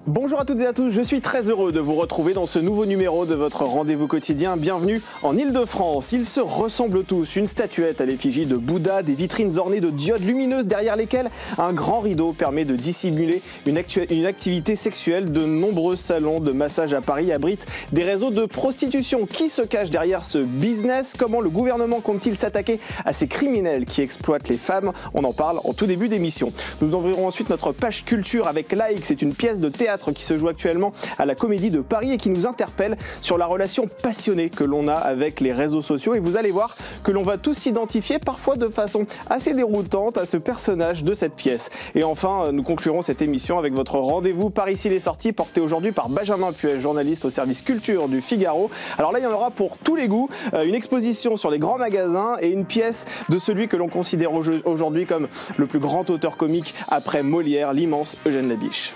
Bonjour à toutes et à tous, je suis très heureux de vous retrouver dans ce nouveau numéro de votre rendez-vous quotidien. Bienvenue en Ile-de-France. Ils se ressemblent tous, une statuette à l'effigie de Bouddha, des vitrines ornées de diodes lumineuses derrière lesquelles un grand rideau permet de dissimuler une activité sexuelle. De nombreux salons de massage à Paris abritent des réseaux de prostitution. Qui se cache derrière ce business? Comment le gouvernement compte-t-il s'attaquer à ces criminels qui exploitent les femmes? On en parle en tout début d'émission. Nous ouvrirons ensuite notre page culture avec Like. C'est une pièce de théâtre qui se joue actuellement à la Comédie de Paris et qui nous interpelle sur la relation passionnée que l'on a avec les réseaux sociaux. Et vous allez voir que l'on va tous s'identifier, parfois de façon assez déroutante, à ce personnage de cette pièce. Et enfin, nous conclurons cette émission avec votre rendez-vous Par ici les sorties, porté aujourd'hui par Benjamin Puech, journaliste au service culture du Figaro. Alors là, il y en aura pour tous les goûts, une exposition sur les grands magasins et une pièce de celui que l'on considère aujourd'hui comme le plus grand auteur comique après Molière, l'immense Eugène Labiche.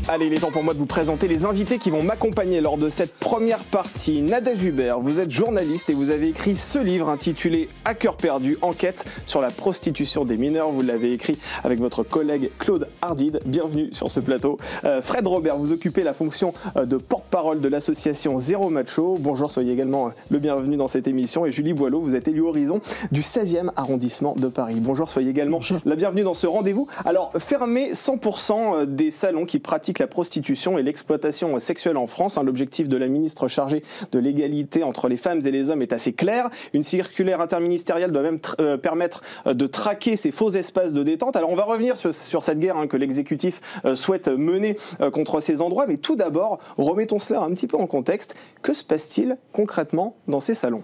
Allez, il est temps pour moi de vous présenter les invités qui vont m'accompagner lors de cette première partie. Nadège Hubert, vous êtes journaliste et vous avez écrit ce livre intitulé « À cœur perdu, enquête sur la prostitution des mineurs ». Vous l'avez écrit avec votre collègue Claude Ardide. Bienvenue sur ce plateau. Fred Robert, vous occupez la fonction de porte-parole de l'association Zéro Macho. Bonjour, soyez également le bienvenu dans cette émission. Et Julie Boileau, vous êtes élue Horizon du 16e arrondissement de Paris. Bonjour, soyez également la bienvenue dans ce rendez-vous. Alors, fermer 100% des salons qui pratiquent la prostitution et l'exploitation sexuelle en France. L'objectif de la ministre chargée de l'égalité entre les femmes et les hommes est assez clair. Une circulaire interministérielle doit même permettre de traquer ces faux espaces de détente. Alors on va revenir sur cette guerre que l'exécutif souhaite mener contre ces endroits. Mais tout d'abord, remettons cela un petit peu en contexte. Que se passe-t-il concrètement dans ces salons ?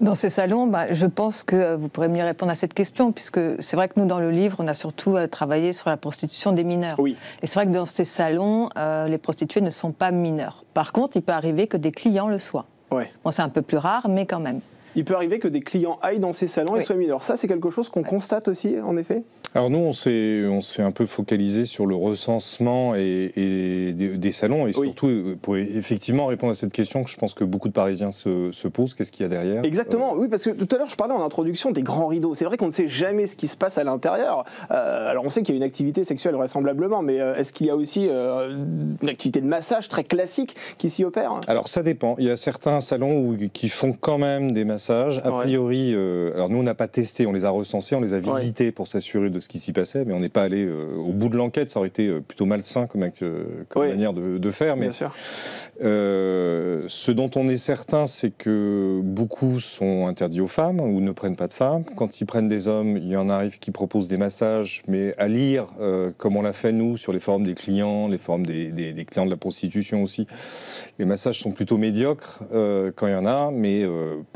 Dans ces salons, je pense que vous pourrez mieux répondre à cette question, puisque c'est vrai que nous, dans le livre, on a surtout travaillé sur la prostitution des mineurs. Oui. Et c'est vrai que dans ces salons, les prostituées ne sont pas mineures. Par contre, il peut arriver que des clients le soient. Ouais. Bon, c'est un peu plus rare, mais quand même. Il peut arriver que des clients aillent dans ces salons et soient mineurs. Ça, c'est quelque chose qu'on constate aussi, en effet ? Alors nous, on s'est un peu focalisé sur le recensement et des salons, et surtout pour effectivement répondre à cette question que je pense que beaucoup de Parisiens se posent, qu'est-ce qu'il y a derrière ? Exactement, oui, parce que tout à l'heure je parlais en introduction des grands rideaux. C'est vrai qu'on ne sait jamais ce qui se passe à l'intérieur. Alors on sait qu'il y a une activité sexuelle vraisemblablement, mais est-ce qu'il y a aussi une activité de massage très classique qui s'y opère ? Alors ça dépend. Il y a certains salons qui font quand même des massages. A priori, alors nous on n'a pas testé, on les a recensés, on les a visités pour s'assurer de ce qui s'y passait, mais on n'est pas allé au bout de l'enquête. Ça aurait été plutôt malsain comme manière de faire. Mais, bien sûr. Ce dont on est certain, c'est que beaucoup sont interdits aux femmes ou ne prennent pas de femmes. Quand ils prennent des hommes, il y en arrive qui proposent des massages, mais à lire, comme on l'a fait nous, sur les forums des clients, les forums des clients de la prostitution aussi, les massages sont plutôt médiocres quand il y en a, mais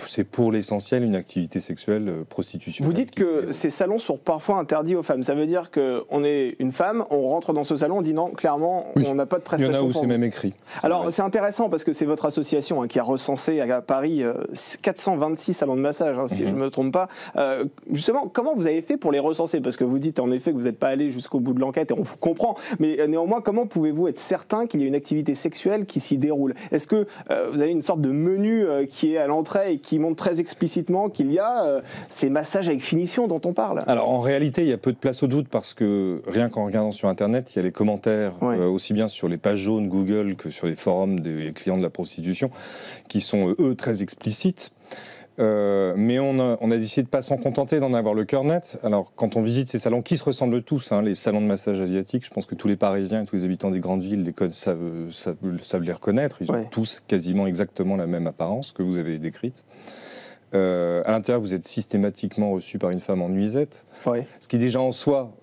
c'est pour l'essentiel une activité sexuelle prostitution. Vous dites que ces salons sont parfois interdits aux femmes. Ça veut dire qu'on est une femme, on rentre dans ce salon, on dit non, clairement, on n'a pas de prestation. Il y en a où c'est même écrit. Alors c'est intéressant parce que c'est votre association qui a recensé à Paris 426 salons de massage, si je ne me trompe pas. Justement, comment vous avez fait pour les recenser? Parce que vous dites en effet que vous n'êtes pas allé jusqu'au bout de l'enquête et on vous comprend. Mais néanmoins, comment pouvez-vous être certain qu'il y a une activité sexuelle qui s'y déroule? Est-ce que vous avez une sorte de menu qui est à l'entrée et qui montre très explicitement qu'il y a ces massages avec finition dont on parle? Alors en réalité, il y a peu de place au doute parce que rien qu'en regardant sur Internet, il y a les commentaires, aussi bien sur les pages jaunes Google que sur les forums des clients de la prostitution, qui sont eux très explicites. Mais on a décidé de ne pas s'en contenter, d'en avoir le cœur net. Alors quand on visite ces salons qui se ressemblent tous, les salons de massage asiatiques, je pense que tous les Parisiens et tous les habitants des grandes villes savent les reconnaître. Ils ont tous quasiment exactement la même apparence que vous avez décrite. À l'intérieur, vous êtes systématiquement reçu par une femme en nuisette, ce qui déjà en soi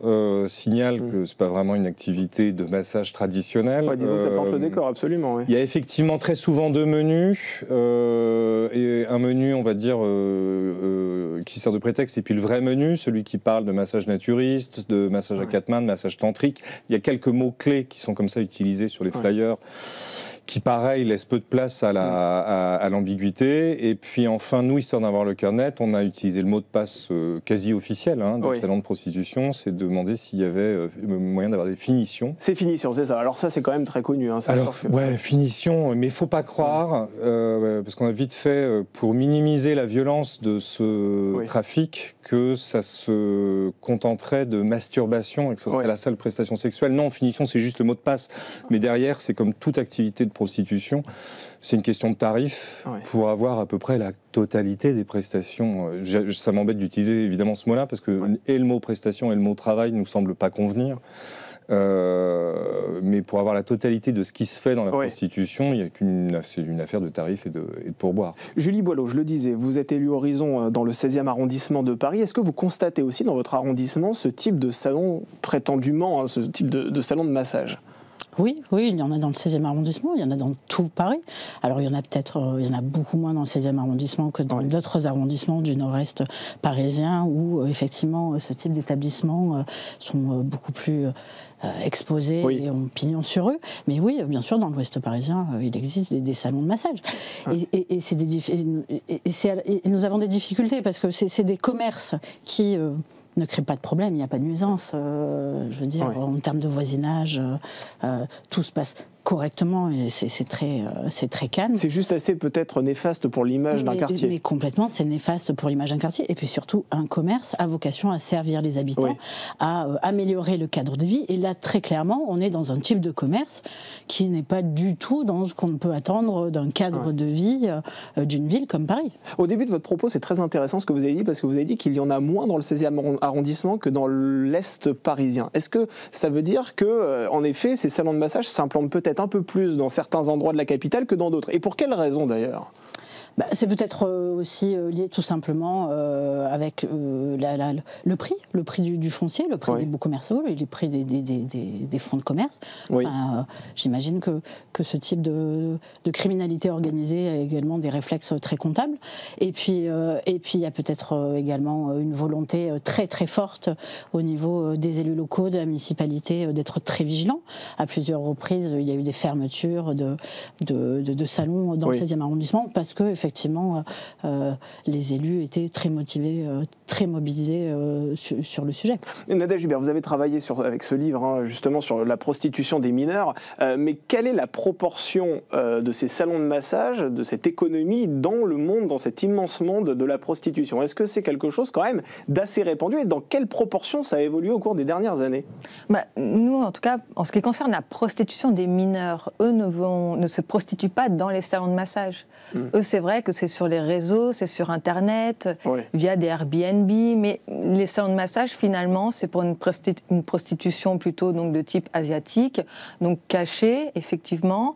signale que c'est pas vraiment une activité de massage traditionnelle. Disons que ça porte le décor, absolument. Il y a effectivement très souvent deux menus, et un menu, on va dire, qui sert de prétexte, et puis le vrai menu, celui qui parle de massage naturiste, de massage à quatre mains, de massage tantrique. Il y a quelques mots-clés qui sont comme ça utilisés sur les flyers. qui pareil laisse peu de place à l'ambiguïté. Et puis enfin, nous, histoire d'avoir le cœur net, on a utilisé le mot de passe quasi officiel de salon de prostitution, c'est de demander s'il y avait moyen d'avoir des finitions. C'est finitions, c'est ça. Alors ça, c'est quand même très connu. Alors, finition, mais il ne faut pas croire, parce qu'on a vite fait, pour minimiser la violence de ce trafic, que ça se contenterait de masturbation et que ce serait la seule prestation sexuelle. Non, finition, c'est juste le mot de passe. Mais derrière, c'est comme toute activité de prostitution, c'est une question de tarif pour avoir à peu près la totalité des prestations. Ça m'embête d'utiliser évidemment ce mot-là, parce que et le mot prestation et le mot travail ne nous semblent pas convenir. Mais pour avoir la totalité de ce qui se fait dans la prostitution, c'est une affaire de tarifs et de pourboire. Julie Boileau, je le disais, vous êtes élue Horizon dans le 16e arrondissement de Paris. Est-ce que vous constatez aussi dans votre arrondissement ce type de salon, prétendument, ce type de salon de massage ? Oui, il y en a dans le 16e arrondissement, il y en a dans tout Paris. Alors il y en a beaucoup moins dans le 16e arrondissement que dans d'autres arrondissements du nord-est parisien où effectivement ce type d'établissements sont beaucoup plus exposés et ont pignon sur eux. Mais oui, bien sûr, dans l'ouest parisien, il existe des salons de massage. Et nous avons des difficultés parce que c'est des commerces qui... ne crée pas de problème, il n'y a pas de nuisance. Je veux dire, en termes de voisinage, tout se passe correctement et c'est très calme. C'est juste assez peut-être néfaste pour l'image d'un quartier. Mais complètement, c'est néfaste pour l'image d'un quartier. Et puis surtout, un commerce a vocation à servir les habitants, à améliorer le cadre de vie. Et là, très clairement, on est dans un type de commerce qui n'est pas du tout dans ce qu'on peut attendre d'un cadre de vie d'une ville comme Paris. Au début de votre propos, c'est très intéressant ce que vous avez dit, parce que vous avez dit qu'il y en a moins dans le 16e arrondissement que dans l'Est parisien. Est-ce que ça veut dire que, en effet, ces salons de massage s'implantent peut-être un peu plus dans certains endroits de la capitale que dans d'autres? Et pour quelles raisons d'ailleurs? C'est peut-être aussi lié tout simplement avec le prix du foncier, le prix des baux commerciaux, le prix des fonds de commerce. J'imagine que ce type de criminalité organisée a également des réflexes très comptables. Et puis il y a peut-être également une volonté très très forte au niveau des élus locaux, de la municipalité, d'être très vigilants. À plusieurs reprises, il y a eu des fermetures de salons dans le 16e arrondissement parce que effectivement, les élus étaient très motivés, très mobilisés sur le sujet. Nadège Hubert, vous avez travaillé avec ce livre justement sur la prostitution des mineurs, mais quelle est la proportion de ces salons de massage, de cette économie dans le monde, dans cet immense monde de la prostitution? Est-ce que c'est quelque chose quand même d'assez répandu et dans quelle proportion ça a évolué au cours des dernières années? Nous, en tout cas, en ce qui concerne la prostitution des mineurs, eux ne se prostituent pas dans les salons de massage. Eux, c'est vrai que c'est sur les réseaux, c'est sur Internet, via des Airbnb, mais les salons de massage, finalement, c'est pour une prostitution plutôt donc, de type asiatique, donc cachée, effectivement.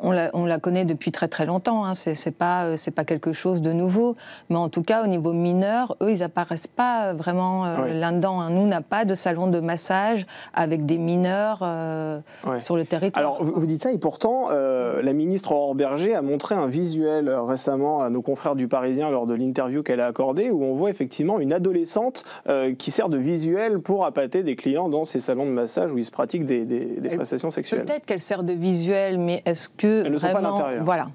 On la connaît depuis très très longtemps, c'est pas quelque chose de nouveau, mais en tout cas au niveau mineur, eux ils apparaissent pas vraiment là-dedans. Nous on n'a pas de salon de massage avec des mineurs sur le territoire. Alors vous dites ça et pourtant la ministre Aurore Bergé a montré un visuel récemment à nos confrères du Parisien lors de l'interview qu'elle a accordée où on voit effectivement une adolescente qui sert de visuel pour appâter des clients dans ces salons de massage où ils se pratiquent des prestations sexuelles. Peut-être qu'elle sert de visuel, mais est-ce que elles ne sont pas à l'intérieur. Voilà.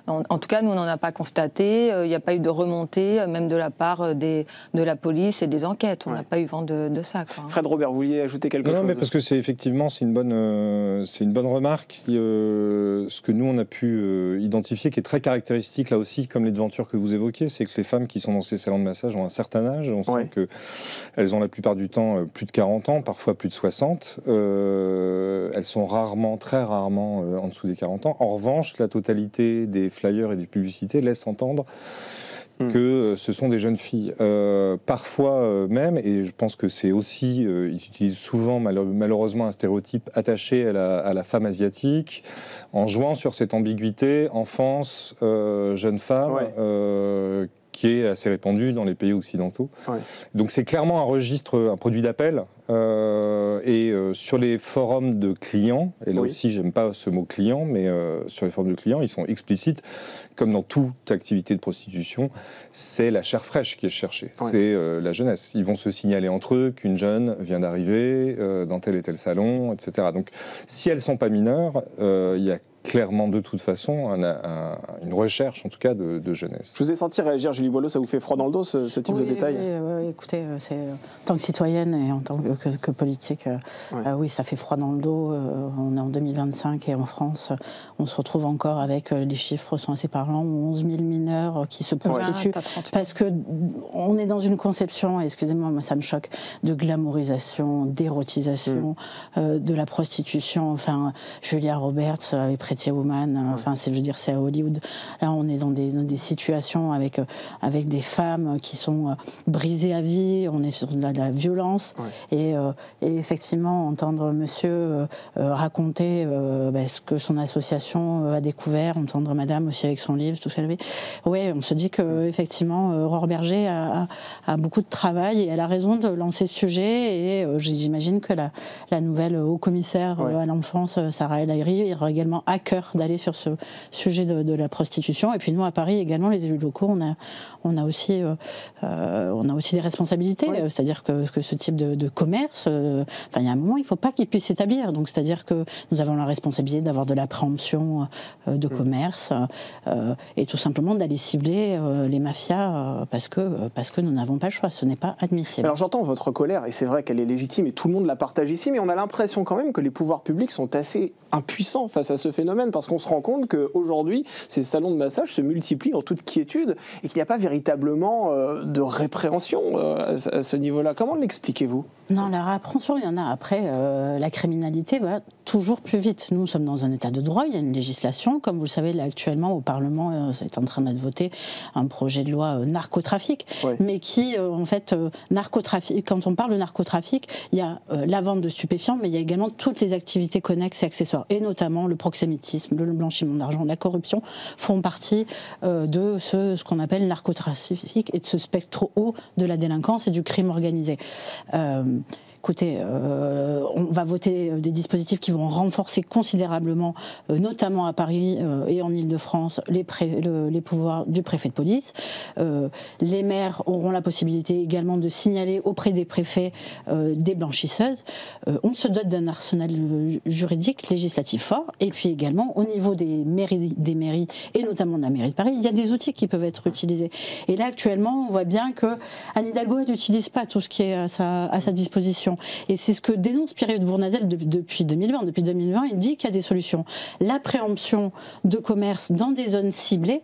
En tout cas, nous, on n'en a pas constaté. Il n'y a pas eu de remontée, même de la part de la police et des enquêtes. On n'a pas eu vent de ça. Fred Robert, vous vouliez ajouter quelque chose? Non, mais parce que c'est une bonne remarque. Ce que nous, on a pu identifier, qui est très caractéristique, là aussi, comme les devantures que vous évoquiez, c'est que les femmes qui sont dans ces salons de massage ont un certain âge. On sent qu'elles ont la plupart du temps plus de 40 ans, parfois plus de 60. Elles sont très rarement en dessous des 40 ans. En revanche, la totalité des flyers et des publicités laisse entendre que ce sont des jeunes filles. Parfois même, et je pense que c'est aussi, ils utilisent souvent malheureusement un stéréotype attaché à la femme asiatique, en jouant sur cette ambiguïté, enfance, jeune femme, qui est assez répandu dans les pays occidentaux. Donc c'est clairement un produit d'appel. Sur les forums de clients, et là aussi j'aime pas ce mot client, mais sur les forums de clients, ils sont explicites, comme dans toute activité de prostitution, c'est la chair fraîche qui est cherchée, c'est la jeunesse. Ils vont se signaler entre eux qu'une jeune vient d'arriver dans tel et tel salon, etc. Donc si elles sont pas mineures, il y a clairement de toute façon une recherche en tout cas de jeunesse. Je vous ai senti réagir, Julie Boileau, ça vous fait froid dans le dos ce type de détails? Oui, écoutez, en tant que citoyenne et en tant que politique, oui, ça fait froid dans le dos. On est en 2025 et en France, on se retrouve encore avec, les chiffres sont assez parlants, 11 000 mineurs qui se prostituent, parce qu'on est dans une conception, excusez-moi, moi ça me choque, de glamourisation, d'érotisation de la prostitution. Enfin, Julia Roberts avec Pretty Woman, enfin, je veux dire, c'est à Hollywood. Là, on est dans des situations avec des femmes qui sont brisées à vie, on est sur de la violence, et effectivement, entendre monsieur raconter ce que son association a découvert, entendre madame aussi avec son livre, tout ça, on se dit que effectivement, Aurore Bergé a beaucoup de travail et elle a raison de lancer ce sujet, et j'imagine que la nouvelle haut-commissaire à l'enfance, Sarah El Haïry, aura également à cœur d'aller sur ce sujet de la prostitution. Et puis nous, à Paris également, les élus locaux, on a aussi des responsabilités, c'est-à-dire que ce type de commerce, il y a un moment, il ne faut pas qu'il puisse s'établir. Donc, c'est-à-dire que nous avons la responsabilité d'avoir de la préemption de commerce et tout simplement d'aller cibler les mafias parce que nous n'avons pas le choix, ce n'est pas admissible. Alors j'entends votre colère, et c'est vrai qu'elle est légitime et tout le monde la partage ici, mais on a l'impression quand même que les pouvoirs publics sont assez impuissants face à ce phénomène, parce qu'on se rend compte qu'aujourd'hui, ces salons de massage se multiplient en toute quiétude et qu'il n'y a pas véritablement de répréhension à ce niveau-là. Comment l'expliquez-vous ? Non, la répréhension, il y en a. Après, la criminalité va toujours plus vite. Nous sommes dans un état de droit, il y a une législation. Comme vous le savez, là, actuellement, au Parlement, c'est en train d'être voté un projet de loi narcotrafic, mais qui, en fait, narcotrafic, quand on parle de narcotrafic, il y a la vente de stupéfiants, mais il y a également toutes les activités connexes et accessoires, et notamment le proxénétisme, le blanchiment d'argent, la corruption, font partie de ce qu'on appelle le narcotrafic et de ce spectre haut de la délinquance et du crime organisé. Écoutez, on va voter des dispositifs qui vont renforcer considérablement, notamment à Paris et en Ile-de-France, les pouvoirs du préfet de police. Les maires auront la possibilité également de signaler auprès des préfets des blanchisseuses. On se dote d'un arsenal juridique, législatif fort. Et puis également, au niveau des mairies et notamment de la mairie de Paris, il y a des outils qui peuvent être utilisés. Et là, actuellement, on voit bien que Anne Hidalgo n'utilise pas tout ce qui est à sa disposition. Et c'est ce que dénonce Pierre-Yves Bournazel depuis 2020. Depuis 2020, il dit qu'il y a des solutions. La préemption de commerce dans des zones ciblées,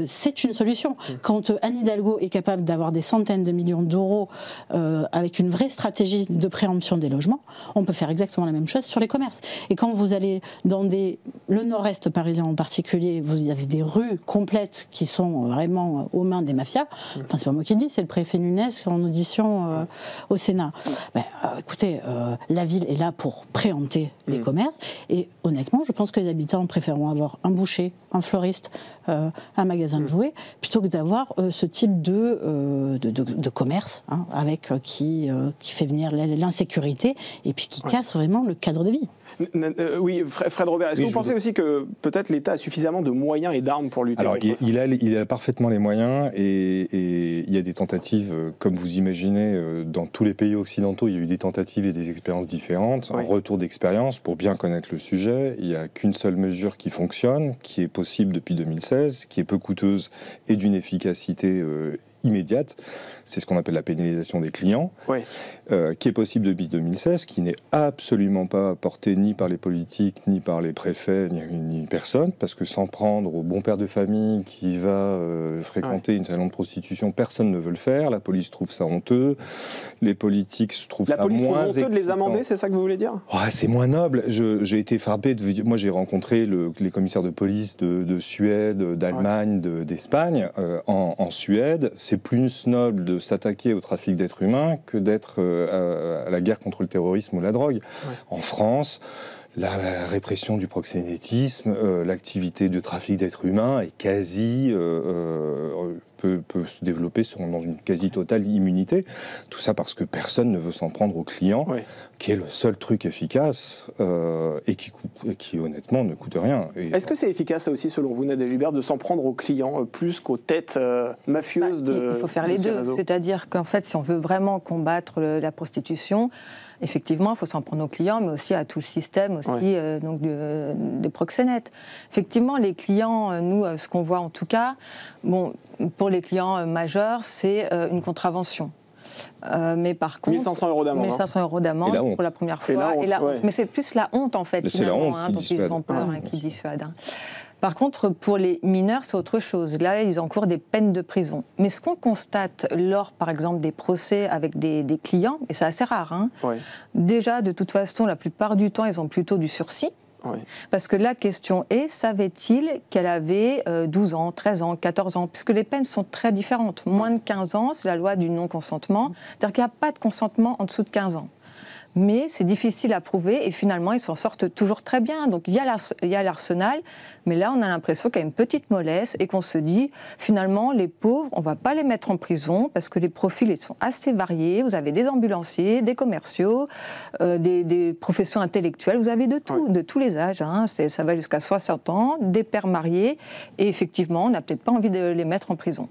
c'est une solution. Quand Anne Hidalgo est capable d'avoir des centaines de millions d'euros avec une vraie stratégie de préemption des logements, on peut faire exactement la même chose sur les commerces. Et quand vous allez dans le nord-est parisien en particulier, vous avez des rues complètes qui sont vraiment aux mains des mafias. Enfin, c'est pas moi qui le dis, c'est le préfet Nunes en audition au Sénat. Écoutez, la ville est là pour préempter les commerces, et honnêtement, je pense que les habitants préféreront avoir un boucher, un fleuriste, un magasin de jouets, plutôt que d'avoir ce type de commerce qui fait venir l'insécurité et puis qui casse vraiment le cadre de vie. Oui, Fred Robert, est-ce que vous pensez aussi que peut-être l'État a suffisamment de moyens et d'armes pour lutter contre ça ? Il a parfaitement les moyens, et il y a des tentatives, comme vous imaginez, dans tous les pays occidentaux, il y a eu des tentatives et des expériences différentes. En retour d'expérience, pour bien connaître le sujet, il n'y a qu'une seule mesure qui fonctionne, qui est possible depuis 2016, qui est peu coûteuse et d'une efficacité immédiate. C'est ce qu'on appelle la pénalisation des clients, qui est possible depuis 2016, qui n'est absolument pas portée ni par les politiques, ni par les préfets, ni personne, parce que s'en prendre au bon père de famille qui va fréquenter une salon de prostitution, personne ne veut le faire. La police trouve ça honteux, les politiques trouvent ça moins excitant. La police trouve honteux de les amender, c'est ça que vous voulez dire ? C'est moins noble. J'ai été frappé moi j'ai rencontré les commissaires de police de Suède, d'Allemagne, d'Espagne. En Suède, c'est plus noble de s'attaquer au trafic d'êtres humains que d'être à la guerre contre le terrorisme ou la drogue. En France, la répression du proxénétisme, l'activité de trafic d'êtres humains est quasi peut se développer dans une quasi-totale immunité. Tout ça parce que personne ne veut s'en prendre au client, qui est le seul truc efficace et qui honnêtement ne coûte rien. Est-ce que c'est efficace, ça aussi, selon vous, Nadège Hubert, de s'en prendre aux clients plus qu'aux têtes mafieuses de Il faut faire les deux. C'est-à-dire qu'en fait, si on veut vraiment combattre la prostitution, effectivement, il faut s'en prendre aux clients, mais aussi à tout le système aussi, donc des proxénètes. Effectivement, les clients, nous, ce qu'on voit en tout cas, bon, pour les clients majeurs, c'est une contravention. Mais par contre, 1500 € d'amende. 1500 € d'amende pour la première fois. Mais c'est plus la honte, en fait, c'est la honte dont ils ont peur, qui dissuade. Par contre, pour les mineurs, c'est autre chose. Là, ils encourent des peines de prison. Mais ce qu'on constate lors, par exemple, des procès avec des clients, et c'est assez rare, déjà, de toute façon, la plupart du temps, ils ont plutôt du sursis. Parce que la question est, savait-il qu'elle avait 12 ans, 13 ans, 14 ans? Puisque les peines sont très différentes. Moins de 15 ans, c'est la loi du non-consentement. C'est-à-dire qu'il n'y a pas de consentement en dessous de 15 ans. Mais c'est difficile à prouver et finalement, ils s'en sortent toujours très bien. Donc il y a l'arsenal, mais là, on a l'impression qu'il y a une petite mollesse et qu'on se dit, finalement, les pauvres, on ne va pas les mettre en prison parce que les profils ils sont assez variés. Vous avez des ambulanciers, des commerciaux, des professions intellectuelles, vous avez de tout, de tous les âges. Ça va jusqu'à 60 ans, des pères mariés. Et effectivement, on n'a peut-être pas envie de les mettre en prison.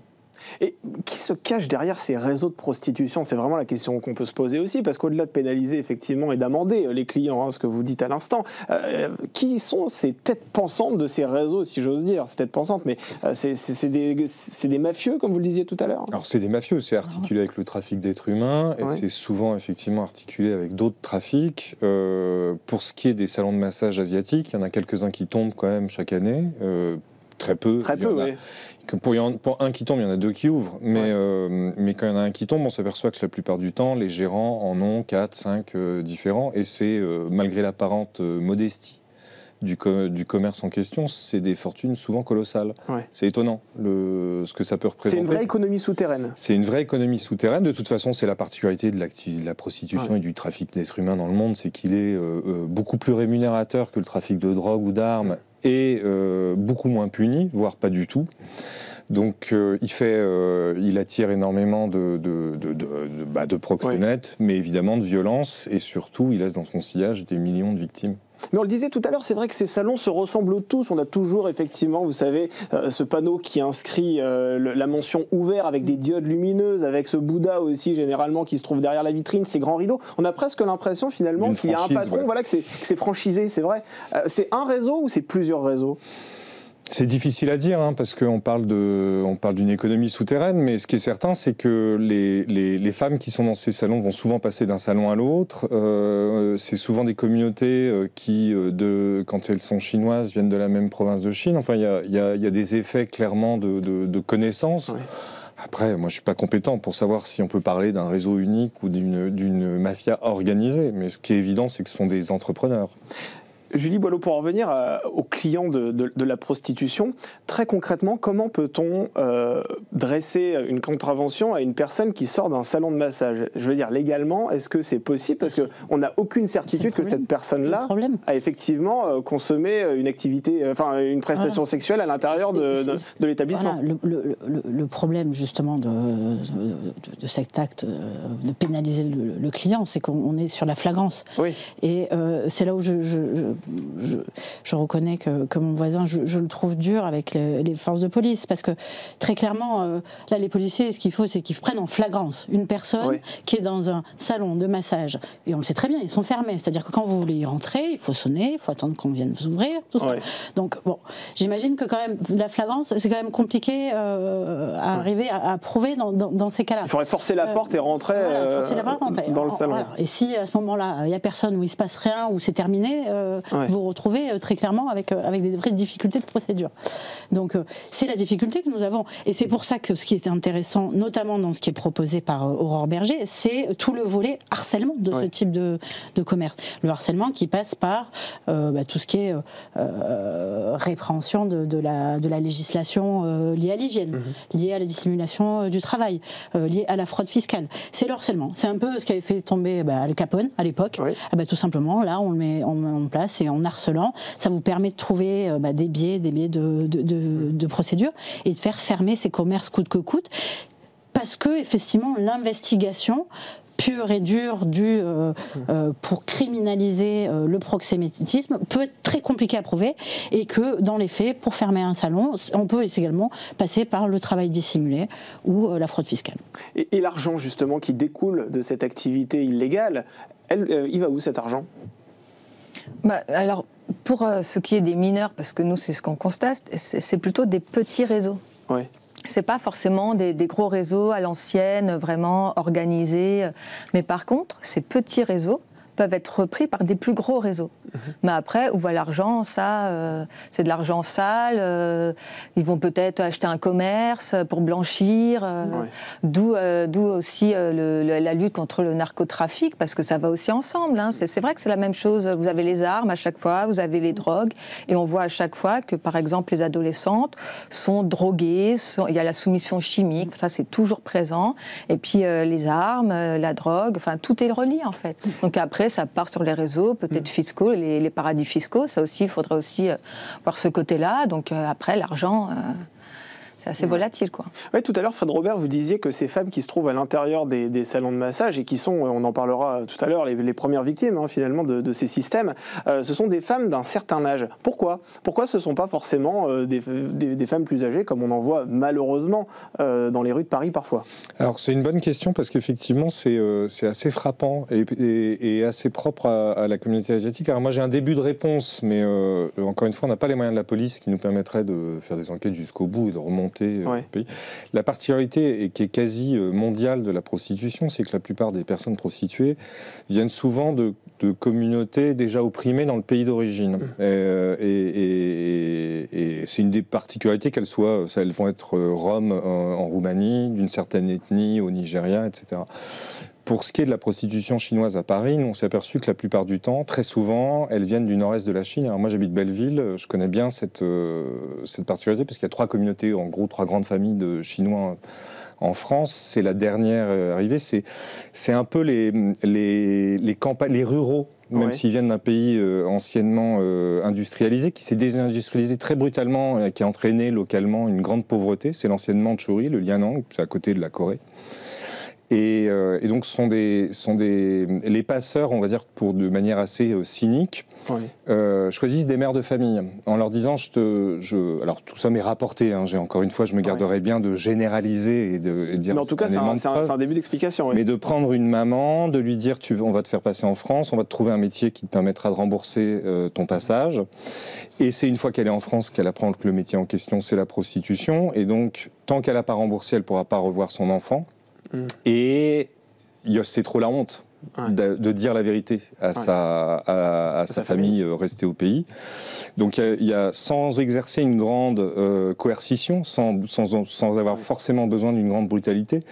Et qui se cache derrière ces réseaux de prostitution? C'est vraiment la question qu'on peut se poser aussi, parce qu'au-delà de pénaliser effectivement et d'amender les clients, ce que vous dites à l'instant, qui sont ces têtes pensantes de ces réseaux, si j'ose dire? Ces têtes pensantes, mais c'est des mafieux, comme vous le disiez tout à l'heure? Alors c'est des mafieux, c'est articulé avec le trafic d'êtres humains, et c'est souvent effectivement articulé avec d'autres trafics. Pour ce qui est des salons de massage asiatiques, il y en a quelques-uns qui tombent quand même chaque année, très peu. Oui. Pour un qui tombe, il y en a deux qui ouvrent. Mais quand il y en a un qui tombe, on s'aperçoit que la plupart du temps, les gérants en ont 4, 5 différents. Et c'est, malgré l'apparente modestie du commerce en question, c'est des fortunes souvent colossales. C'est étonnant ce que ça peut représenter. C'est une vraie économie souterraine. C'est une vraie économie souterraine. De toute façon, c'est la particularité de la prostitution et du trafic d'êtres humains dans le monde, c'est qu'il est beaucoup plus rémunérateur que le trafic de drogue ou d'armes. Et beaucoup moins puni, voire pas du tout. Donc il attire énormément de proxénètes, mais évidemment de violence, et surtout il laisse dans son sillage des millions de victimes. Mais on le disait tout à l'heure, c'est vrai que ces salons se ressemblent tous. On a toujours effectivement, vous savez, ce panneau qui inscrit la mention ouvert avec des diodes lumineuses, avec ce Bouddha aussi généralement qui se trouve derrière la vitrine, ces grands rideaux. On a presque l'impression finalement qu'il y a un patron, voilà, que c'est franchisé, c'est vrai. C'est un réseau ou c'est plusieurs réseaux? C'est difficile à dire, parce qu'on parle d'une économie souterraine, mais ce qui est certain, c'est que les femmes qui sont dans ces salons vont souvent passer d'un salon à l'autre. C'est souvent des communautés qui, quand elles sont chinoises, viennent de la même province de Chine. Enfin, il y a des effets clairement de connaissances. Après, moi, je ne suis pas compétent pour savoir si on peut parler d'un réseau unique ou d'une mafia organisée, mais ce qui est évident, c'est que ce sont des entrepreneurs. Julie Boileau, pour en revenir aux clients de la prostitution, très concrètement, comment peut-on dresser une contravention à une personne qui sort d'un salon de massage? Je veux dire, légalement, est-ce que c'est possible? Parce qu'on n'a aucune certitude que cette personne-là a effectivement consommé une activité, une prestation sexuelle à l'intérieur de l'établissement. Voilà, le problème justement de cet acte de pénaliser le client, c'est qu'on est sur la flagrance. Et c'est là où je reconnais que mon voisin, je le trouve dur avec les forces de police, parce que très clairement, là, les policiers, ce qu'il faut, c'est qu'ils prennent en flagrance une personne qui est dans un salon de massage, et on le sait très bien, ils sont fermés, c'est-à-dire que quand vous voulez y rentrer, il faut sonner, il faut attendre qu'on vienne vous ouvrir, tout ça. Donc bon, j'imagine que quand même, la flagrance, c'est quand même compliqué à arriver à prouver dans ces cas-là. Il faudrait forcer la porte et rentrer, dans le salon. Voilà. Et si à ce moment-là, il n'y a personne, où il ne se passe rien, où c'est terminé, vous vous retrouvez très clairement avec des vraies difficultés de procédure. Donc c'est la difficulté que nous avons. Et c'est pour ça que ce qui est intéressant, notamment dans ce qui est proposé par Aurore Berger, c'est tout le volet harcèlement de ce type de commerce. Le harcèlement qui passe par tout ce qui est répréhension de la législation liée à l'hygiène, liée à la dissimulation du travail, liée à la fraude fiscale. C'est le harcèlement. C'est un peu ce qui avait fait tomber Al Capone à l'époque. Tout simplement, là, on le met en place, et en harcelant, ça vous permet de trouver des biais de procédure, et de faire fermer ces commerces coûte que coûte, parce que effectivement l'investigation pure et dure pour criminaliser le proxénétisme peut être très compliqué à prouver, et que dans les faits, pour fermer un salon, on peut également passer par le travail dissimulé ou la fraude fiscale. Et l'argent justement qui découle de cette activité illégale, Il va où cet argent? Alors, pour ce qui est des mineurs, parce que nous, c'est ce qu'on constate, c'est plutôt des petits réseaux. Ouais. C'est pas forcément des gros réseaux à l'ancienne, vraiment organisés. Mais par contre, ces petits réseaux peuvent être repris par des plus gros réseaux. Mais après, où va l'argent? Ça, c'est de l'argent sale. Ils vont peut-être acheter un commerce pour blanchir. D'où aussi la lutte contre le narcotrafic, parce que ça va aussi ensemble. Hein. C'est vrai que c'est la même chose. Vous avez les armes à chaque fois, vous avez les drogues, et on voit à chaque fois que, par exemple, les adolescentes sont droguées. Il y a la soumission chimique, ça c'est toujours présent. Et puis les armes, la drogue, enfin tout est relié en fait. Donc après, ça part sur les réseaux, peut-être fiscaux, les paradis fiscaux. Ça aussi, il faudrait aussi voir ce côté-là. Donc après, l'argent, c'est assez volatile, quoi. Oui, tout à l'heure, Fred Robert, vous disiez que ces femmes qui se trouvent à l'intérieur des salons de massage et qui sont, on en parlera tout à l'heure, les premières victimes finalement de ces systèmes, ce sont des femmes d'un certain âge. Pourquoi ce ne sont pas forcément des femmes plus âgées, comme on en voit malheureusement dans les rues de Paris parfois? Alors c'est une bonne question, parce qu'effectivement c'est assez frappant et assez propre à la communauté asiatique. Alors moi j'ai un début de réponse, mais encore une fois on n'a pas les moyens de la police qui nous permettraient de faire des enquêtes jusqu'au bout et de remonter au pays. La particularité, et qui est quasi mondiale de la prostitution, c'est que la plupart des personnes prostituées viennent souvent de communautés déjà opprimées dans le pays d'origine. Et c'est une des particularités elles vont être roms en Roumanie, d'une certaine ethnie au Nigeria, etc. Pour ce qui est de la prostitution chinoise à Paris, on s'est aperçu que la plupart du temps, très souvent, elles viennent du nord-est de la Chine. Alors moi j'habite Belleville, je connais bien cette particularité, parce qu'il y a 3 communautés, en gros 3 grandes familles de Chinois en France. C'est la dernière arrivée, c'est un peu les ruraux, même s'ils viennent d'un pays anciennement industrialisé, qui s'est désindustrialisé très brutalement, qui a entraîné localement une grande pauvreté. C'est l'ancienne Mandchourie, le Lianang, c'est à côté de la Corée. Et donc ce sont les passeurs, on va dire, de manière assez cynique, choisissent des mères de famille en leur disant alors tout ça m'est rapporté, hein, encore une fois je me garderai bien de généraliser et de dire. Mais en tout cas c'est un début d'explication. Mais de prendre une maman, de lui dire on va te faire passer en France, on va te trouver un métier qui te permettra de rembourser ton passage. Et c'est une fois qu'elle est en France qu'elle apprend que le métier en question c'est la prostitution, et donc tant qu'elle n'a pas remboursé elle ne pourra pas revoir son enfant. Et c'est trop la honte de dire la vérité à sa famille restée au pays. Donc il y a sans exercer une grande coercition, sans avoir forcément besoin d'une grande brutalité,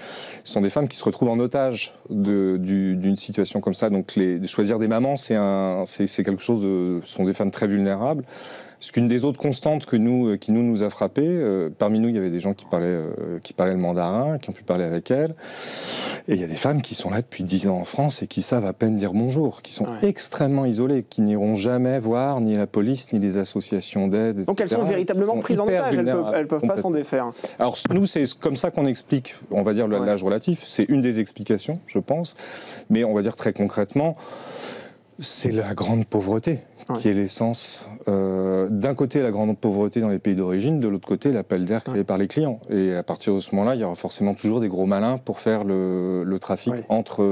ce sont des femmes qui se retrouvent en otage d'une situation comme ça. Donc choisir des mamans, c'est quelque chose ce sont des femmes très vulnérables. Parce qu'une des autres constantes qui nous a frappés, parmi nous il y avait des gens qui parlaient le mandarin, qui ont pu parler avec elles, et il y a des femmes qui sont là depuis 10 ans en France et qui savent à peine dire bonjour, qui sont extrêmement isolées, qui n'iront jamais voir ni la police ni les associations d'aide, etc. Donc elles sont véritablement prises en otage, elles ne peuvent pas s'en défaire. Alors nous c'est comme ça qu'on explique, on va dire l'âge relatif, c'est une des explications je pense, mais on va dire très concrètement, c'est la grande pauvreté qui est l'essence. D'un côté, la grande pauvreté dans les pays d'origine, de l'autre côté, l'appel d'air créé par les clients. Et à partir de ce moment-là, il y aura forcément toujours des gros malins pour faire le trafic entre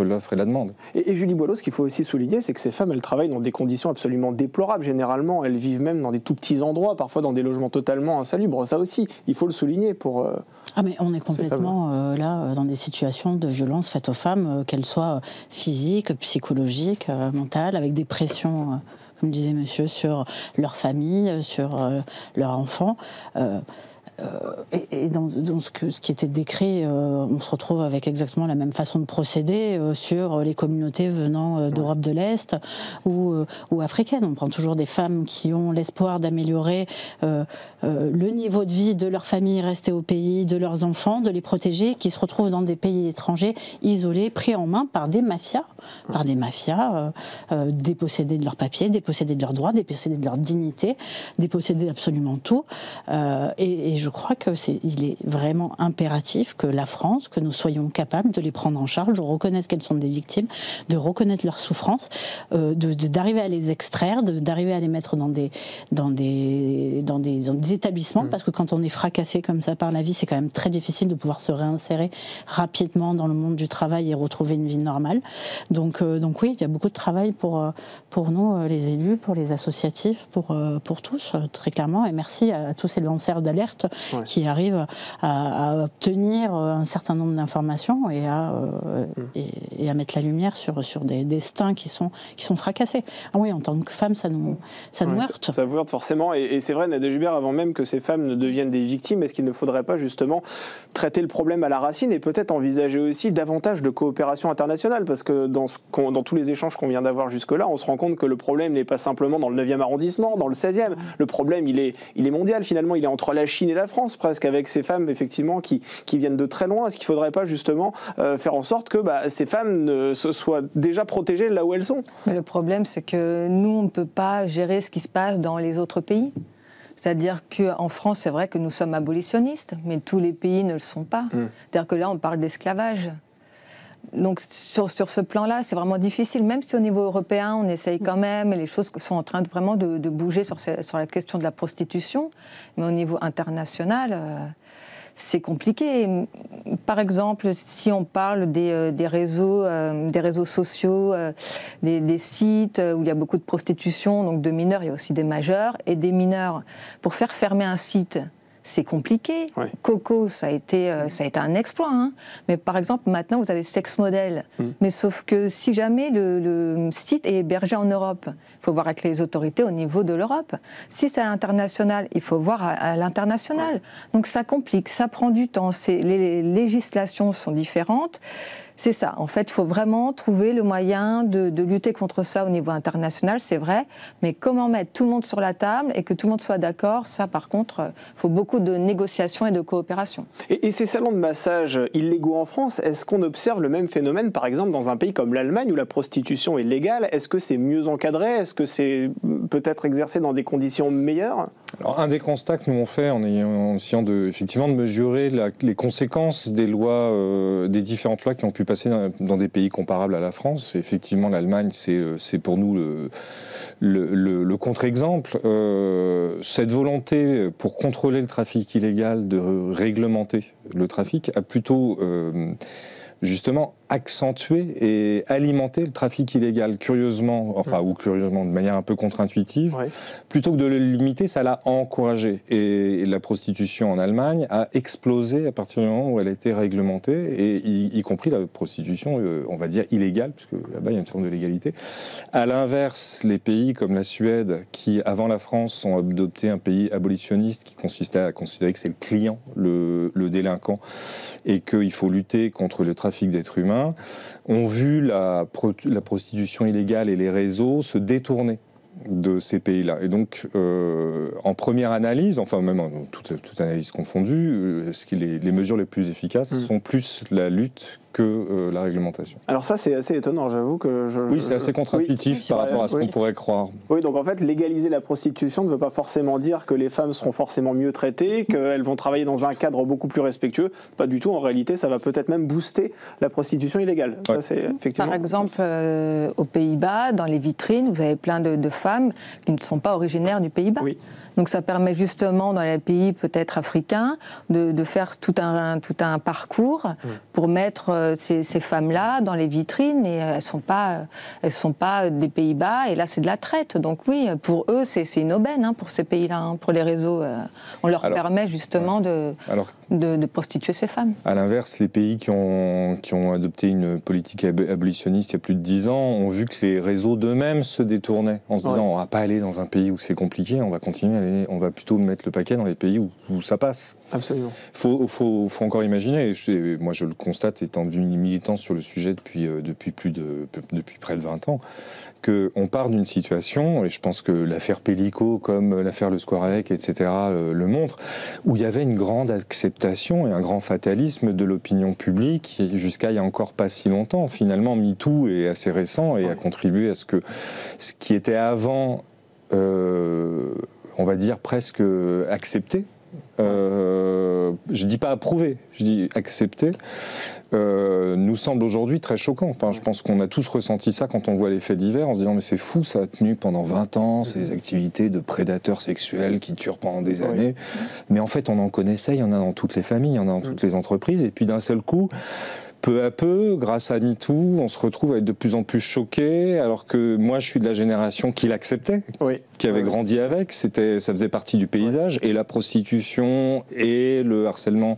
l'offre et la demande. Et Julie Boileau, ce qu'il faut aussi souligner, c'est que ces femmes, elles travaillent dans des conditions absolument déplorables. Généralement, elles vivent même dans des tout petits endroits, parfois dans des logements totalement insalubres. Ça aussi, il faut le souligner pour... mais on est complètement là dans des situations de violence faites aux femmes, qu'elles soient physiques, psychologiques, mentales, avec des pressions... comme disait monsieur, sur leur famille, sur leurs enfants. Et dans ce qui était décrit, on se retrouve avec exactement la même façon de procéder sur les communautés venant d'Europe de l'Est ou africaines. On prend toujours des femmes qui ont l'espoir d'améliorer le niveau de vie de leur famille restée au pays, de leurs enfants, de les protéger, qui se retrouvent dans des pays étrangers, isolés, pris en main par des mafias, dépossédés de leurs papiers, dépossédés de leurs droits, dépossédés de leur dignité, dépossédés absolument tout. Et je crois qu'il est vraiment impératif que la France, que nous soyons capables de les prendre en charge, de reconnaître qu'elles sont des victimes, de reconnaître leurs souffrances, d'arriver à les extraire, d'arriver à les mettre dans des établissements, parce que quand on est fracassé comme ça par la vie, c'est quand même très difficile de pouvoir se réinsérer rapidement dans le monde du travail et retrouver une vie normale. Donc oui, il y a beaucoup de travail pour nous, les élus, pour les associatifs, pour tous, très clairement. Et merci à tous ces lanceurs d'alerte qui arrivent à obtenir un certain nombre d'informations et à mettre la lumière sur des destins qui sont fracassés. Ah oui, en tant que femme, ça nous heurte. Ça vous heurte forcément. Et c'est vrai, Nadège Hubert, avant même que ces femmes ne deviennent des victimes, est-ce qu'il ne faudrait pas justement traiter le problème à la racine et peut-être envisager aussi davantage de coopération internationale? Parce que dans tous les échanges qu'on vient d'avoir jusque-là, on se rend compte que le problème n'est pas simplement dans le 9e arrondissement, dans le 16e. Le problème, il est mondial finalement. Il est entre la Chine et la France presque, avec ces femmes effectivement qui viennent de très loin. Est-ce qu'il ne faudrait pas justement faire en sorte que ces femmes soient déjà protégées là où elles sont? Mais le problème, c'est que nous, on ne peut pas gérer ce qui se passe dans les autres pays. C'est-à-dire qu'en France, c'est vrai que nous sommes abolitionnistes, mais tous les pays ne le sont pas. C'est-à-dire que là, on parle d'esclavage. Donc sur ce plan-là, c'est vraiment difficile, même si au niveau européen, on essaye quand même, et les choses sont en train vraiment de bouger sur la question de la prostitution, mais au niveau international, c'est compliqué. Par exemple, si on parle des réseaux sociaux, des sites où il y a beaucoup de prostitution, donc de mineurs, il y a aussi des majeurs et des mineurs. Pour faire fermer un site, c'est compliqué. Ouais. Coco, ça a été un exploit. Hein. Mais par exemple, maintenant, vous avez Sex Model. Mais sauf que si jamais le site est hébergé en Europe, il faut voir avec les autorités au niveau de l'Europe. Si c'est à l'international, il faut voir à l'international. Donc ça complique, ça prend du temps. Les législations sont différentes. C'est ça. En fait, il faut vraiment trouver le moyen de lutter contre ça au niveau international, c'est vrai. Mais comment mettre tout le monde sur la table et que tout le monde soit d'accord, ça, par contre, il faut beaucoup de négociations et de coopération. Et ces salons de massage illégaux en France, est-ce qu'on observe le même phénomène, par exemple, dans un pays comme l'Allemagne où la prostitution est légale? Est-ce que c'est mieux encadré? Est-ce que c'est peut-être exercé dans des conditions meilleures? Alors, un des constats que nous on fait en essayant effectivement de mesurer les conséquences des lois, des différentes lois qui ont pu passer dans des pays comparables à la France. Et effectivement, l'Allemagne, c'est pour nous le contre-exemple. Cette volonté pour contrôler le trafic illégal, de réglementer le trafic, a plutôt justement accentuer et alimenter le trafic illégal, curieusement, de manière un peu contre-intuitive. Ouais. Plutôt que de le limiter, ça l'a encouragé. Et la prostitution en Allemagne a explosé à partir du moment où elle a été réglementée, et y compris la prostitution, on va dire, illégale, puisque là-bas, il y a une forme de légalité. À l'inverse, les pays comme la Suède, qui, avant la France, ont adopté un pays abolitionniste qui consistait à considérer que c'est le client, le délinquant, et qu'il faut lutter contre le trafic d'êtres humains, ont vu la prostitution illégale et les réseaux se détourner de ces pays-là. Et donc, en première analyse, enfin même toute analyse confondue, les mesures les plus efficaces sont plus la lutte que la réglementation. Alors ça, c'est assez étonnant, j'avoue que Oui, c'est assez contre-intuitif par rapport à ce qu'on pourrait croire. Oui, donc en fait, légaliser la prostitution ne veut pas forcément dire que les femmes seront forcément mieux traitées, qu'elles vont travailler dans un cadre beaucoup plus respectueux. Pas du tout, en réalité, ça va peut-être même booster la prostitution illégale. Ouais. Ça, c'est effectivement... Par exemple, aux Pays-Bas, dans les vitrines, vous avez plein de femmes qui ne sont pas originaires du Pays-Bas. Oui. Donc ça permet justement dans les pays peut-être africains de faire tout un parcours pour mettre ces femmes-là dans les vitrines, et elles sont pas des Pays-Bas, et là c'est de la traite. Donc oui, pour eux c'est une aubaine pour ces pays-là, pour les réseaux. On leur permet justement de prostituer ces femmes. À l'inverse, les pays qui ont adopté une politique abolitionniste il y a plus de 10 ans ont vu que les réseaux d'eux-mêmes se détournaient en se disant on va pas aller dans un pays où c'est compliqué, on va continuer à aller, on va plutôt mettre le paquet dans les pays où ça passe. Absolument. Faut encore imaginer, et moi je le constate étant devenu militant sur le sujet depuis près de 20 ans, qu'on part d'une situation, et je pense que l'affaire Pellico, comme l'affaire Le Squarec, etc., le montrent, où il y avait une grande acceptation et un grand fatalisme de l'opinion publique, jusqu'à il y a encore pas si longtemps. Finalement, MeToo est assez récent et a contribué à ce qui était avant, on va dire, presque accepté. Je dis pas approuvé, je dis accepté, nous semble aujourd'hui très choquant. Enfin, je pense qu'on a tous ressenti ça quand on voit les faits divers, en se disant mais c'est fou, ça a tenu pendant 20 ans, ces activités de prédateurs sexuels qui durent pendant des années. Mais en fait, on en connaissait, il y en a dans toutes les familles, il y en a dans toutes les entreprises, et puis d'un seul coup, peu à peu, grâce à MeToo, on se retrouve à être de plus en plus choqués, alors que moi, je suis de la génération qui l'acceptait, qui avait grandi avec, ça faisait partie du paysage, et la prostitution, et le harcèlement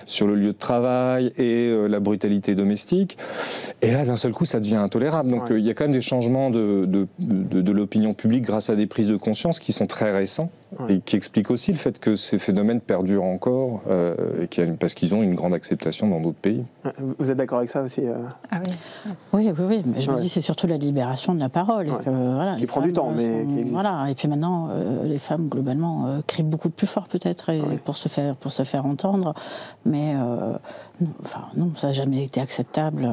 sur le lieu de travail, et la brutalité domestique. Et là, d'un seul coup, ça devient intolérable. Donc, il y a quand même des changements de l'opinion publique grâce à des prises de conscience qui sont très récents, et qui expliquent aussi le fait que ces phénomènes perdurent encore, parce qu'ils ont une grande acceptation dans d'autres pays. Vous êtes d'accord avec ça aussi Ah oui. Oui. Mais je me dis c'est surtout la libération de la parole. Et que, voilà, qui prend du temps, mais qui existe. Voilà. Et puis maintenant, les femmes, globalement, crient beaucoup plus fort peut-être pour se faire entendre. Mais non, ça n'a jamais été acceptable,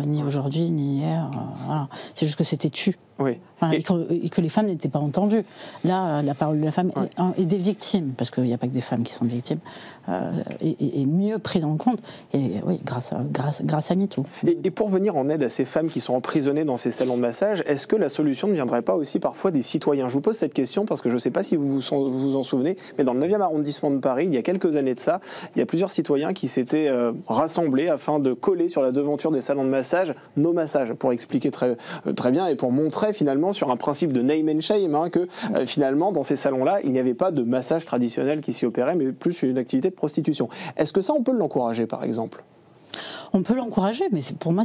ni aujourd'hui, ni hier. Voilà. C'est juste que c'était tu. Oui. Voilà, et que les femmes n'étaient pas entendues. Là, la parole de la femme et des victimes, parce qu'il n'y a pas que des femmes qui sont victimes, est mieux prise en compte. Et oui, grâce à MeToo. Et pour venir en aide à ces femmes qui sont emprisonnées dans ces salons de massage, est-ce que la solution ne viendrait pas aussi parfois des citoyens? Je vous pose cette question parce que je ne sais pas si vous vous en souvenez, mais dans le 9e arrondissement de Paris, il y a quelques années de ça, il y a plusieurs citoyens qui s'étaient rassemblés afin de coller sur la devanture des salons de massage nos massages, pour expliquer très bien et pour montrer finalement sur un principe de name and shame que finalement dans ces salons-là, il n'y avait pas de massage traditionnel qui s'y opérait, mais plus une activité de prostitution. Est-ce que ça, on peut l'encourager par exemple ? On peut l'encourager, mais pour moi,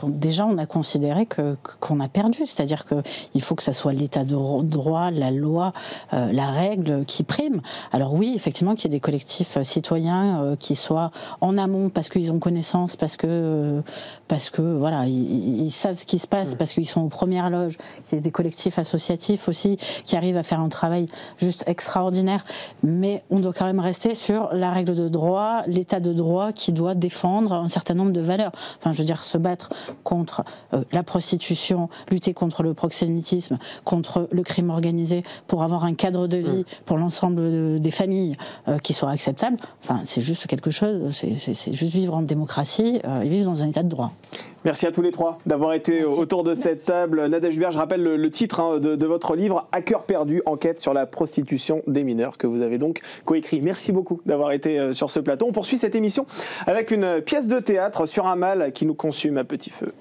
déjà on a considéré qu'on a perdu. C'est-à-dire qu'il faut que ça soit l'état de droit, la loi, la règle qui prime. Alors oui, effectivement, qu'il y ait des collectifs citoyens qui soient en amont parce qu'ils ont connaissance, parce que voilà, ils savent ce qui se passe, parce qu'ils sont aux premières loges. Il y a des collectifs associatifs aussi qui arrivent à faire un travail juste extraordinaire. Mais on doit quand même rester sur la règle de droit, l'état de droit qui doit défendre un certain nombre de valeurs. Enfin, je veux dire, se battre contre la prostitution, lutter contre le proxénétisme, contre le crime organisé, pour avoir un cadre de vie pour l'ensemble des familles qui soit acceptable. Enfin, c'est juste quelque chose, c'est juste vivre en démocratie et vivre dans un état de droit. Merci à tous les trois d'avoir été autour de cette table. Nadège Hubert, je rappelle le titre de votre livre, À cœur perdu, enquête sur la prostitution des mineurs, que vous avez donc coécrit. Merci beaucoup d'avoir été sur ce plateau. On poursuit cette émission avec une pièce de théâtre sur un mal qui nous consume à petit feu.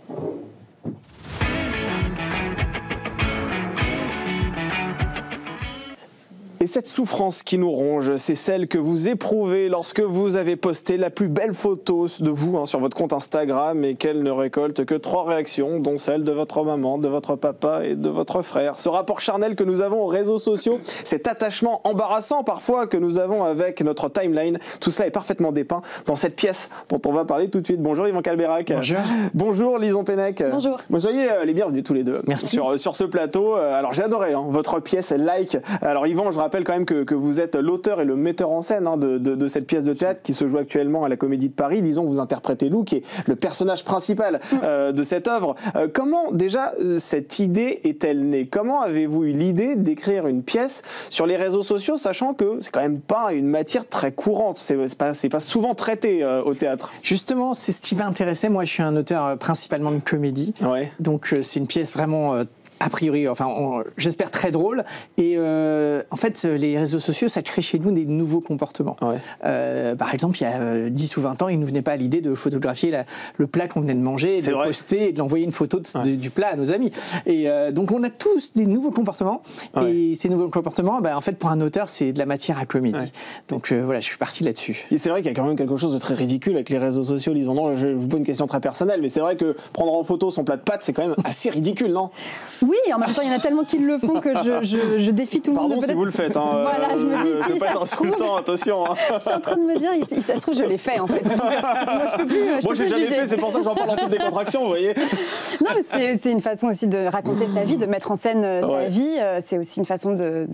Et cette souffrance qui nous ronge, c'est celle que vous éprouvez lorsque vous avez posté la plus belle photo de vous sur votre compte Instagram et qu'elle ne récolte que 3 réactions, dont celle de votre maman, de votre papa et de votre frère. Ce rapport charnel que nous avons aux réseaux sociaux, cet attachement embarrassant parfois que nous avons avec notre timeline, tout cela est parfaitement dépeint dans cette pièce dont on va parler tout de suite. Bonjour Yvan Calberac. Bonjour. Bonjour Lison Pennec. Bonjour. Soyez les bienvenus tous les deux. Merci. Sur ce plateau. Alors j'ai adoré votre pièce Like. Alors Yvan, je rappelle quand même que vous êtes l'auteur et le metteur en scène de cette pièce de théâtre qui se joue actuellement à la Comédie de Paris. Disons que vous interprétez Lou, qui est le personnage principal de cette œuvre. Comment déjà cette idée est-elle née? Comment avez-vous eu l'idée d'écrire une pièce sur les réseaux sociaux, sachant que c'est quand même pas une matière très courante, c'est pas souvent traité au théâtre? Justement, c'est ce qui m'a intéressé. Moi, je suis un auteur principalement de comédie. Ouais. Donc, c'est une pièce vraiment... a priori, j'espère très drôle. Et en fait, les réseaux sociaux, ça crée chez nous des nouveaux comportements. Ouais. Par exemple, il y a 10 ou 20 ans, il ne nous venait pas à l'idée de photographier le plat qu'on venait de manger, de poster et de l'envoyer une photo du plat à nos amis. Et donc, on a tous des nouveaux comportements. Ouais. Et ces nouveaux comportements, en fait, pour un auteur, c'est de la matière à comédie. Ouais. Donc, voilà, je suis parti là-dessus. Et c'est vrai qu'il y a quand même quelque chose de très ridicule avec les réseaux sociaux. Disons, non, je vous pose une question très personnelle, mais c'est vrai que prendre en photo son plat de pâtes, c'est quand même assez ridicule, non? Oui, en même temps, il y en a tellement qui le font que je défie tout le monde. Pardon si vous le faites. Voilà, je me dis, si pas être insultant, attention. Je suis en train de me dire, si ça se trouve, je l'ai fait en fait. Donc, moi, je peux plus. Moi, j'ai jamais fait, c'est pour ça que j'en parle en toute décontraction, vous voyez. Non, mais c'est une façon aussi de raconter sa vie, de mettre en scène sa vie. C'est aussi une façon de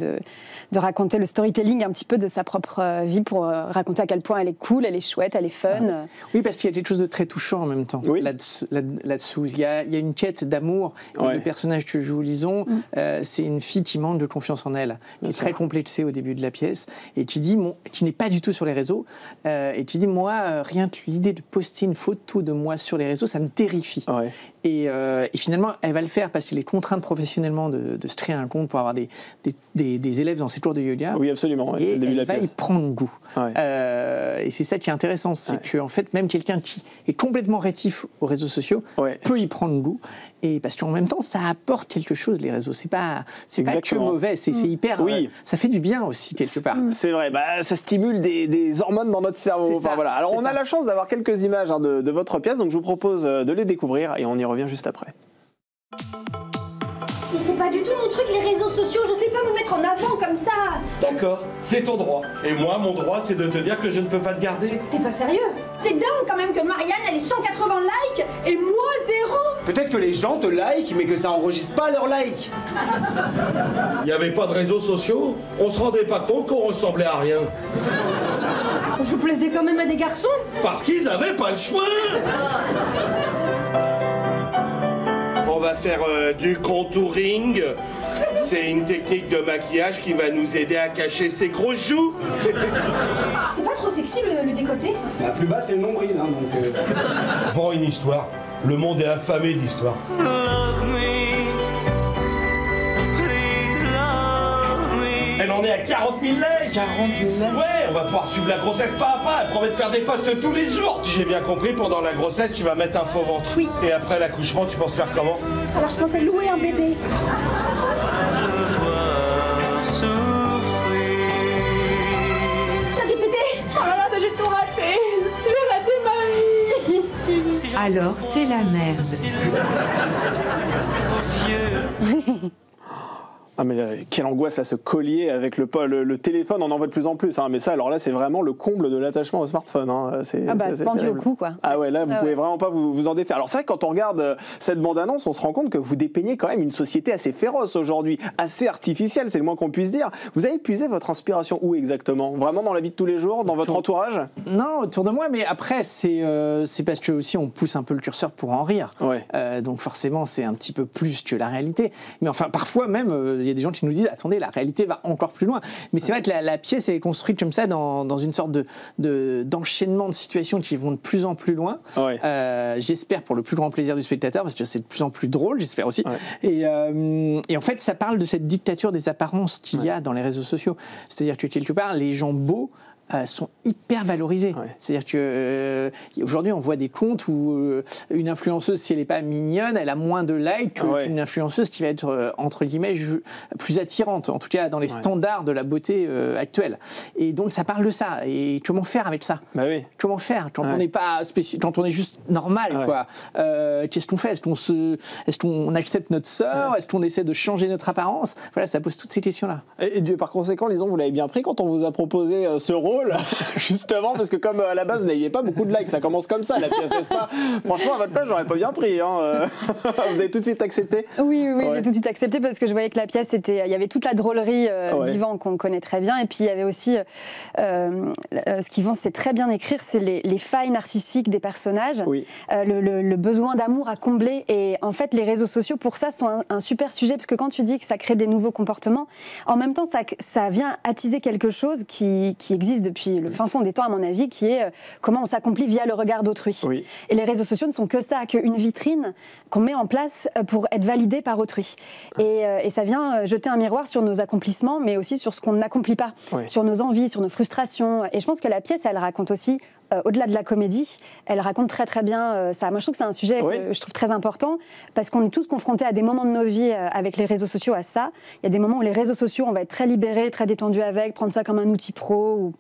raconter le storytelling un petit peu de sa propre vie pour raconter à quel point elle est cool, elle est chouette, elle est fun. Oui, parce qu'il y a quelque chose de très touchant en même temps là-dessous. Il y a une quête d'amour. Le personnage que joue Lison, c'est une fille qui manque de confiance en elle, qui est très complexée au début de la pièce et qui n'est pas du tout sur les réseaux et qui dit moi, rien que l'idée de poster une photo de moi sur les réseaux, ça me terrifie. Ouais. Et finalement, elle va le faire parce qu'elle est contrainte professionnellement de se créer un compte pour avoir des élèves dans ses cours de yoga. Oui, absolument. Et elle va y prendre goût. Et c'est ça qui est intéressant, c'est qu'en fait, même quelqu'un qui est complètement rétif aux réseaux sociaux peut y prendre goût. Et parce qu'en même temps, ça apporte quelque chose, les réseaux. C'est pas que mauvais, c'est hyper... ça fait du bien aussi, quelque part. C'est vrai, ça stimule des hormones dans notre cerveau. Enfin, voilà. Alors, on a la chance d'avoir quelques images de votre pièce, donc je vous propose de les découvrir et on y revient juste après. Mais c'est pas du tout mon truc, les réseaux sociaux, je sais pas me mettre en avant comme ça. D'accord, c'est ton droit. Et moi, mon droit, c'est de te dire que je ne peux pas te garder. T'es pas sérieux? C'est dingue quand même que Marianne, elle ait 180 likes et moi 0. Peut-être que les gens te like, mais que ça enregistre pas leurs likes. Il n'y avait pas de réseaux sociaux, on se rendait pas compte qu'on ressemblait à rien. Je plaisais quand même à des garçons. Parce qu'ils avaient pas le choix. On va faire du contouring. C'est une technique de maquillage qui va nous aider à cacher ses grosses joues. C'est pas trop sexy le décolleté? La plus bas, c'est le nombril, hein, donc... Vends une histoire. Le monde est affamé d'histoire. Elle en est à 40 000 likes. 40 000 likes. Ouais, on va pouvoir suivre la grossesse pas à pas. Elle promet de faire des posts tous les jours. Si j'ai bien compris, pendant la grossesse, tu vas mettre un faux ventre. Oui. Et après l'accouchement, tu penses faire comment? Alors je pensais louer un bébé. Ça s'est pété. Oh là là, j'ai tout raté. J'ai raté ma vie. Alors c'est la merde. Ah mais quelle angoisse à ce collier avec le téléphone, on en voit de plus en plus. Hein, mais ça, alors là, c'est vraiment le comble de l'attachement au smartphone. Hein. C'est pendu au cou, quoi. Ah ouais, là, vous pouvez vraiment pas vous en défaire. Alors c'est vrai que quand on regarde cette bande-annonce, on se rend compte que vous dépeignez quand même une société assez féroce aujourd'hui, assez artificielle, c'est le moins qu'on puisse dire. Vous avez puisé votre inspiration où exactement? Vraiment dans la vie de tous les jours, dans votre entourage? Non, autour de moi, mais après, c'est parce que aussi on pousse un peu le curseur pour en rire. Donc forcément, c'est un petit peu plus que la réalité. Mais enfin, parfois même... il y a des gens qui nous disent attendez, la réalité va encore plus loin. Mais c'est vrai que la pièce elle est construite comme ça dans une sorte d'enchaînement de situations qui vont de plus en plus loin. J'espère pour le plus grand plaisir du spectateur parce que c'est de plus en plus drôle, j'espère aussi. Et en fait, ça parle de cette dictature des apparences qu'il y a dans les réseaux sociaux. C'est-à-dire que quelque part, les gens beaux sont hyper valorisés. C'est-à-dire que aujourd'hui on voit des comptes où une influenceuse, si elle n'est pas mignonne, elle a moins de likes qu'une influenceuse qui va être entre guillemets plus attirante, en tout cas dans les standards de la beauté actuelle. Et donc ça parle de ça. Et comment faire avec ça? Comment faire quand on n'est pas quand on est juste normal, quoi. Qu'est-ce qu'on fait? Est-ce qu'on accepte notre sort? Est-ce qu'on essaie de changer notre apparence? Voilà, ça pose toutes ces questions-là. Et par conséquent, Lison, vous l'avez bien pris quand on vous a proposé ce rôle? Justement, parce que comme à la base vous n'aviez pas beaucoup de likes, ça commence comme ça la pièce, n'est-ce pas? Franchement, à votre place, j'aurais pas bien pris. Hein. Vous avez tout de suite accepté? Oui, j'ai tout de suite accepté parce que je voyais que la pièce, il y avait toute la drôlerie d'Yvan qu'on connaît très bien, et puis il y avait aussi ce qu'Yvan sait très bien écrire, c'est les failles narcissiques des personnages, le besoin d'amour à combler. Et en fait, les réseaux sociaux pour ça sont un super sujet, parce que quand tu dis que ça crée des nouveaux comportements, en même temps ça vient attiser quelque chose qui existe depuis le fin fond des temps, à mon avis, qui est comment on s'accomplit via le regard d'autrui. Et les réseaux sociaux ne sont que ça, qu'une vitrine qu'on met en place pour être validé par autrui. Et ça vient jeter un miroir sur nos accomplissements, mais aussi sur ce qu'on n'accomplit pas, sur nos envies, sur nos frustrations. Et je pense que la pièce, elle raconte aussi, au-delà de la comédie, elle raconte très très bien ça. Moi, je trouve que c'est un sujet que je trouve très important, parce qu'on est tous confrontés à des moments de nos vies avec les réseaux sociaux à ça. Il y a des moments où les réseaux sociaux, on va être très libérés, très détendus avec, prendre ça comme un outil pro, ou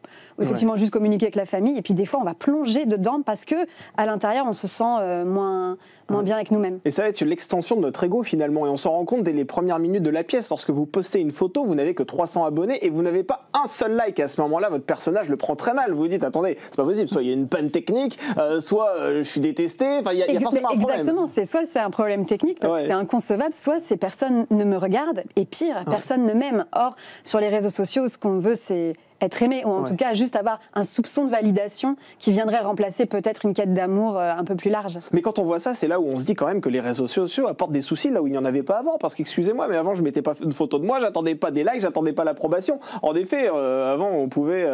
effectivement juste communiquer avec la famille. Et puis des fois, on va plonger dedans parce que à l'intérieur, on se sent moins bien avec nous-mêmes. Et ça va être l'extension de notre ego finalement, et on s'en rend compte dès les premières minutes de la pièce. Lorsque vous postez une photo, vous n'avez que 300 abonnés et vous n'avez pas un seul like. À ce moment-là, votre personnage le prend très mal. Vous vous dites, attendez, c'est pas possible, soit il y a une panne technique, soit je suis détesté, enfin il y a forcément un problème. Exactement, soit c'est un problème technique parce que c'est inconcevable, soit ces personnes ne me regardent, et pire, personne ne m'aime. Or, sur les réseaux sociaux, ce qu'on veut, c'est être aimé, ou en tout cas juste avoir un soupçon de validation qui viendrait remplacer peut-être une quête d'amour un peu plus large. Mais quand on voit ça, c'est là où on se dit quand même que les réseaux sociaux apportent des soucis là où il n'y en avait pas avant. Parce qu'excusez-moi, mais avant je mettais pas de photos de moi, j'attendais pas des likes, j'attendais pas l'approbation. En effet, avant on pouvait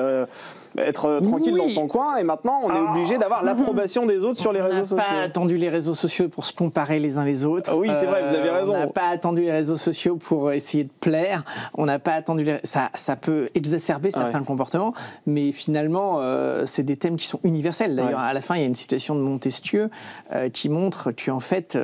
être tranquille dans son coin, et maintenant on est obligé d'avoir l'approbation des autres sur les réseaux sociaux. On n'a pas attendu les réseaux sociaux pour se comparer les uns les autres. Oui, c'est vrai, vous avez raison. On n'a pas attendu les réseaux sociaux pour essayer de plaire. On n'a pas attendu ça peut exacerber certains comportements, mais finalement, c'est des thèmes qui sont universels. D'ailleurs, à la fin, il y a une citation de Montesquieu qui montre qu'en fait,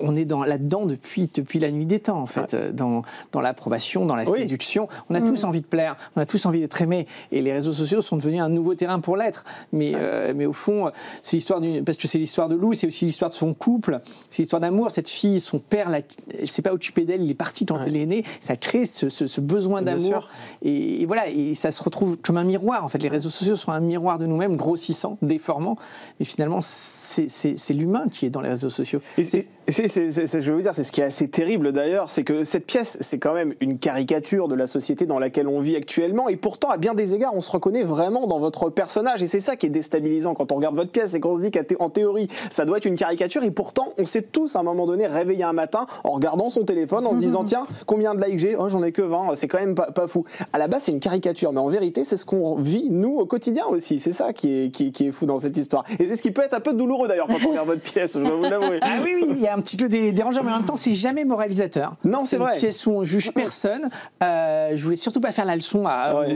on est là-dedans depuis la nuit des temps, en fait, dans l'approbation, dans la séduction. On a tous envie de plaire, on a tous envie d'être aimés, et les réseaux sociaux sont devenus un nouveau terrain pour l'être. Mais au fond, c'est l'histoire parce que c'est l'histoire de Lou, c'est aussi l'histoire de son couple, c'est l'histoire d'amour. Cette fille, son père, elle s'est pas occupée d'elle, il est parti quand elle est née. Ça crée ce besoin d'amour. Et voilà, et ça se retrouve comme un miroir. En fait, les réseaux sociaux sont un miroir de nous-mêmes, grossissant, déformant. Mais finalement, c'est l'humain qui est dans les réseaux sociaux. Je veux dire, c'est ce qui est assez terrible d'ailleurs, c'est que cette pièce, c'est quand même une caricature de la société dans laquelle on vit actuellement, et pourtant, à bien des égards, on se reconnaît vraiment dans votre personnage, et c'est ça qui est déstabilisant quand on regarde votre pièce, c'est qu'on se dit qu'en théorie, ça doit être une caricature, et pourtant, on s'est tous à un moment donné réveillé un matin en regardant son téléphone, en se disant, tiens, combien de likes j'ai? Oh, j'en ai que 20, c'est quand même pas fou. À la base, c'est une caricature, mais en vérité, c'est ce qu'on vit, nous, au quotidien aussi, c'est ça qui est fou dans cette histoire. Et c'est ce qui peut être un peu douloureux d'ailleurs quand on regarde votre pièce, je dois vous l'avouer. Ah oui, il y a un petit peu dérangeant, mais en même temps, c'est jamais moralisateur. Non, c'est vrai. C'est une pièce où on juge personne. Je voulais surtout pas faire la leçon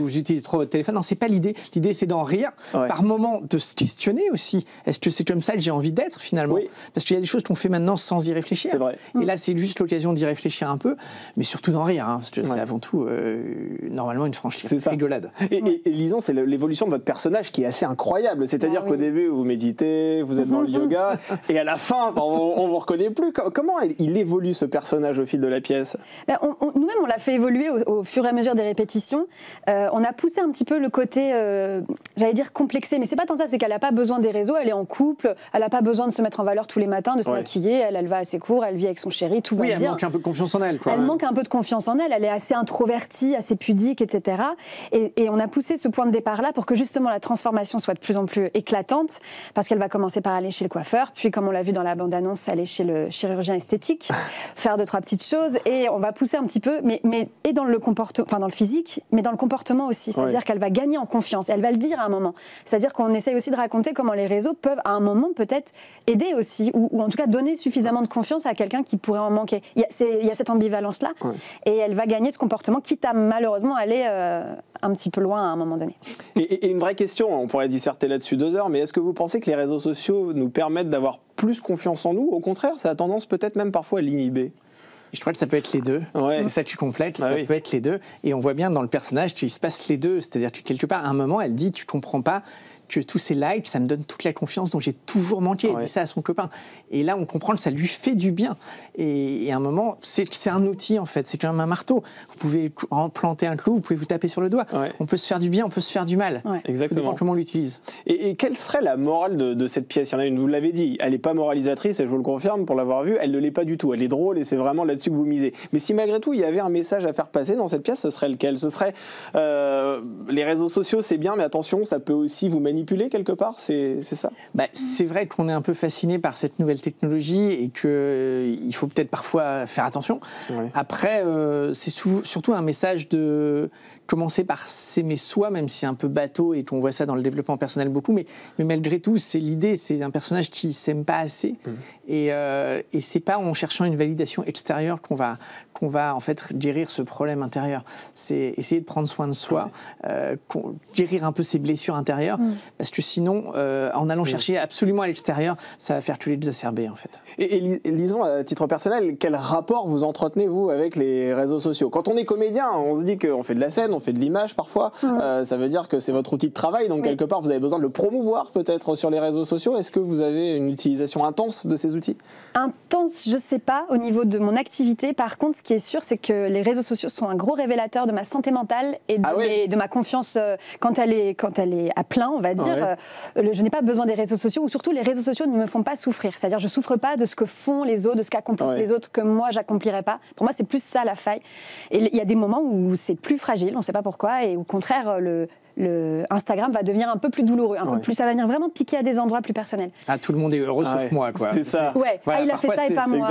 où j'utilise trop votre téléphone. Non, c'est pas l'idée. L'idée, c'est d'en rire. Par moment, de se questionner aussi. Est-ce que c'est comme ça que j'ai envie d'être finalement? Parce qu'il y a des choses qu'on fait maintenant sans y réfléchir. C'est vrai. Et là, c'est juste l'occasion d'y réfléchir un peu, mais surtout d'en rire. Parce que c'est avant tout, normalement, une franche rigolade. Et lisons, c'est l'évolution de votre personnage qui est assez incroyable. C'est-à-dire qu'au début, vous méditez, vous êtes dans le yoga, et à la fin, on vous reconnaît plus. Comment il évolue ce personnage au fil de la pièce? Nous-mêmes, on l'a fait évoluer au fur et à mesure des répétitions. On a poussé un petit peu le côté, j'allais dire complexé, mais c'est pas tant ça, c'est qu'elle n'a pas besoin des réseaux, elle est en couple, elle n'a pas besoin de se mettre en valeur tous les matins, de se maquiller, elle va à ses cours, elle vit avec son chéri, tout va bien. Oui, elle manque un peu de confiance en elle. Elle manque un peu de confiance en elle, elle est assez introvertie, assez pudique, etc. Et on a poussé ce point de départ-là pour que justement la transformation soit de plus en plus éclatante, parce qu'elle va commencer par aller chez le coiffeur, puis comme on l'a vu dans la bande-annonce, aller chez le chirurgien esthétique, faire 2-3 petites choses, et on va pousser un petit peu, mais et dans le comportement, enfin dans le physique, mais dans le comportement aussi, c'est-à-dire qu'elle va gagner en confiance, elle va le dire à un moment, c'est-à-dire qu'on essaye aussi de raconter comment les réseaux peuvent à un moment peut-être aider aussi, ou en tout cas donner suffisamment de confiance à quelqu'un qui pourrait en manquer. Il y a cette ambivalence-là, et elle va gagner ce comportement, quitte à malheureusement aller un petit peu loin à un moment donné. Et une vraie question, on pourrait disserter là-dessus 2 heures, mais est-ce que vous pensez que les réseaux sociaux nous permettent d'avoir plus confiance en nous? Au contraire, ça a tendance peut-être même parfois à l'inhiber. Je crois que ça peut être les deux. C'est ça qui complète, ça peut être les deux. Et on voit bien dans le personnage qu'il se passe les deux. C'est-à-dire que quelque part, à un moment, elle dit, tu comprends pas que tous ces likes, ça me donne toute la confiance dont j'ai toujours manqué. Elle dit ça à son copain. Et là, on comprend que ça lui fait du bien. Et à un moment, c'est un outil, en fait. C'est quand même un marteau. Vous pouvez planter un clou, vous pouvez vous taper sur le doigt. On peut se faire du bien, on peut se faire du mal. Exactement. Comment on l'utilise. Et quelle serait la morale de cette pièce? Il y en a une, vous l'avez dit, elle n'est pas moralisatrice, et je vous le confirme pour l'avoir vue, elle ne l'est pas du tout. Elle est drôle, et c'est vraiment là-dessus que vous misez. Mais si malgré tout, il y avait un message à faire passer dans cette pièce, ce serait lequel? Ce serait les réseaux sociaux, c'est bien, mais attention, ça peut aussi vous manipuler quelque part, c'est ça? C'est vrai qu'on est un peu fasciné par cette nouvelle technologie et qu'il faut peut-être parfois faire attention. Après, c'est surtout un message de commencer par s'aimer soi, même si c'est un peu bateau et qu'on voit ça dans le développement personnel beaucoup, mais malgré tout, c'est l'idée, c'est un personnage qui s'aime pas assez et c'est pas en cherchant une validation extérieure qu'on va en fait guérir ce problème intérieur. C'est essayer de prendre soin de soi, guérir un peu ses blessures intérieures, parce que sinon, en allant chercher absolument à l'extérieur, ça va faire que les exacerber en fait. Et lisons à titre personnel, quel rapport vous entretenez vous avec les réseaux sociaux? Quand on est comédien, on se dit qu'on fait de la scène, on fait de l'image parfois, ça veut dire que c'est votre outil de travail, donc quelque part vous avez besoin de le promouvoir peut-être sur les réseaux sociaux. Est-ce que vous avez une utilisation intense de ces outils? Intense, je sais pas, au niveau de mon activité. Par contre, ce qui est sûr, c'est que les réseaux sociaux sont un gros révélateur de ma santé mentale et de ma confiance quand elle est à plein, on va c'est-à-dire je n'ai pas besoin des réseaux sociaux, ou surtout les réseaux sociaux ne me font pas souffrir, c'est-à-dire je souffre pas de ce que font les autres, de ce qu'accomplissent les autres que moi j'accomplirais pas. Pour moi c'est plus ça la faille. Et il y a des moments où c'est plus fragile, on ne sait pas pourquoi, et au contraire le Instagram va devenir un peu plus douloureux, un peu plus, ça va venir vraiment piquer à des endroits plus personnels. Ah, tout le monde est heureux sauf moi, quoi. C'est ça. Ouais. Il a fait ça et pas moi.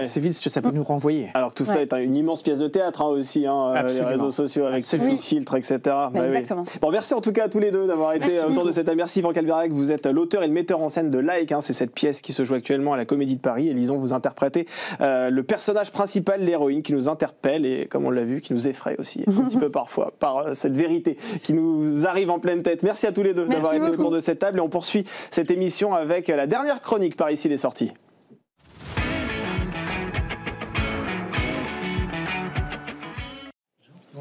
C'est vite ce que ça peut nous renvoyer. Alors que tout ça est une immense pièce de théâtre aussi, les réseaux sociaux avec ces filtres, etc. Exactement. Bon, merci en tout cas à tous les deux d'avoir été autour de cette merci. Yvan Calberac, vous êtes l'auteur et le metteur en scène de Like, c'est cette pièce qui se joue actuellement à la Comédie de Paris. Et Lison, vous interprétez le personnage principal, l'héroïne, qui nous interpelle et, comme on l'a vu, qui nous effraie aussi un petit peu parfois par cette vérité qui nous arrive en pleine tête. Merci à tous les deux d'avoir été autour de cette table et on poursuit cette émission avec la dernière chronique par ici les sorties.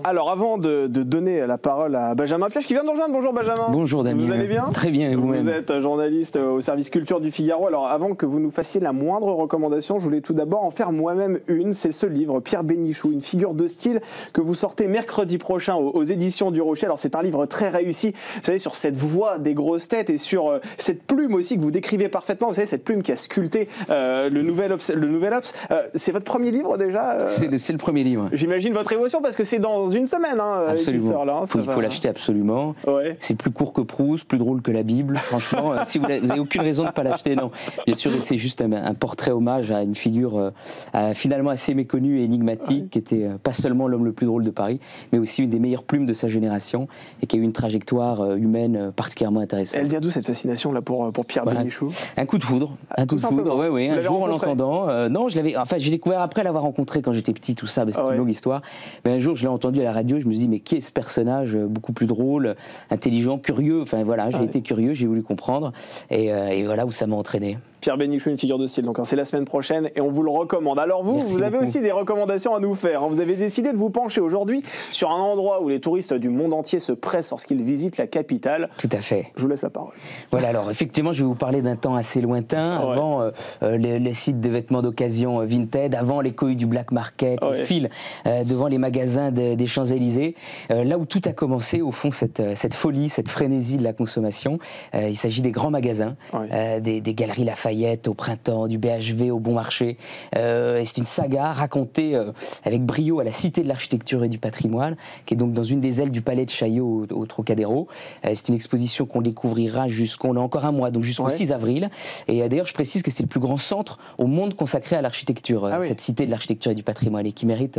Alors, avant de donner la parole à Benjamin Piège, qui vient de nous rejoindre. Bonjour Benjamin. Bonjour Damien. Vous allez bien? Très bien, et vous-même? Vous êtes journaliste au service culture du Figaro. Alors, avant que vous nous fassiez la moindre recommandation, je voulais tout d'abord en faire moi-même une. C'est ce livre, Pierre Bénichou, une figure de style, que vous sortez mercredi prochain aux éditions du Rocher. Alors, c'est un livre très réussi, vous savez, sur cette voix des grosses têtes et sur cette plume aussi que vous décrivez parfaitement. Vous savez, cette plume qui a sculpté le Nouvel Obs. C'est votre premier livre déjà C'est le premier livre. J'imagine votre émotion parce que c'est dans une semaine. Absolument. Il faut l'acheter absolument. Ouais. C'est plus court que Proust, plus drôle que la Bible. Franchement, si vous n'avez aucune raison de ne pas l'acheter, non. Bien sûr, c'est juste un portrait hommage à une figure finalement assez méconnue et énigmatique, qui était pas seulement l'homme le plus drôle de Paris, mais aussi une des meilleures plumes de sa génération et qui a eu une trajectoire humaine particulièrement intéressante. Elle vient d'où cette fascination là pour Pierre Bénichou? Un coup de foudre. Un coup de foudre, oui. Un jour en l'entendant. Non, j'ai découvert après l'avoir rencontré quand j'étais petit, tout ça, c'est une longue histoire. Mais un jour, je l'ai entendu à la radio, je me suis dit, mais qui est ce personnage beaucoup plus drôle, intelligent, curieux, enfin voilà, j'ai été curieux, j'ai voulu comprendre, et voilà où ça m'a entraîné. Pierre Bénichou, une figure de style, donc c'est la semaine prochaine et on vous le recommande. Alors vous avez aussi des recommandations à nous faire. Vous avez décidé de vous pencher aujourd'hui sur un endroit où les touristes du monde entier se pressent lorsqu'ils visitent la capitale. Tout à fait. Je vous laisse la parole. Voilà, alors effectivement, je vais vous parler d'un temps assez lointain, avant les sites de vêtements d'occasion Vinted, avant les cohues du Black Market, les files devant les magasins des Champs-Élysées, là où tout a commencé, au fond, cette folie, cette frénésie de la consommation. Il s'agit des grands magasins, des galeries Lafayette au printemps, du BHV au Bon Marché. C'est une saga racontée avec brio à la Cité de l'Architecture et du Patrimoine, qui est donc dans une des ailes du Palais de Chaillot au Trocadéro. C'est une exposition qu'on découvrira on a encore un mois, donc jusqu'au 6 avril. Et d'ailleurs, je précise que c'est le plus grand centre au monde consacré à l'architecture, cette Cité de l'Architecture et du Patrimoine, et qui mérite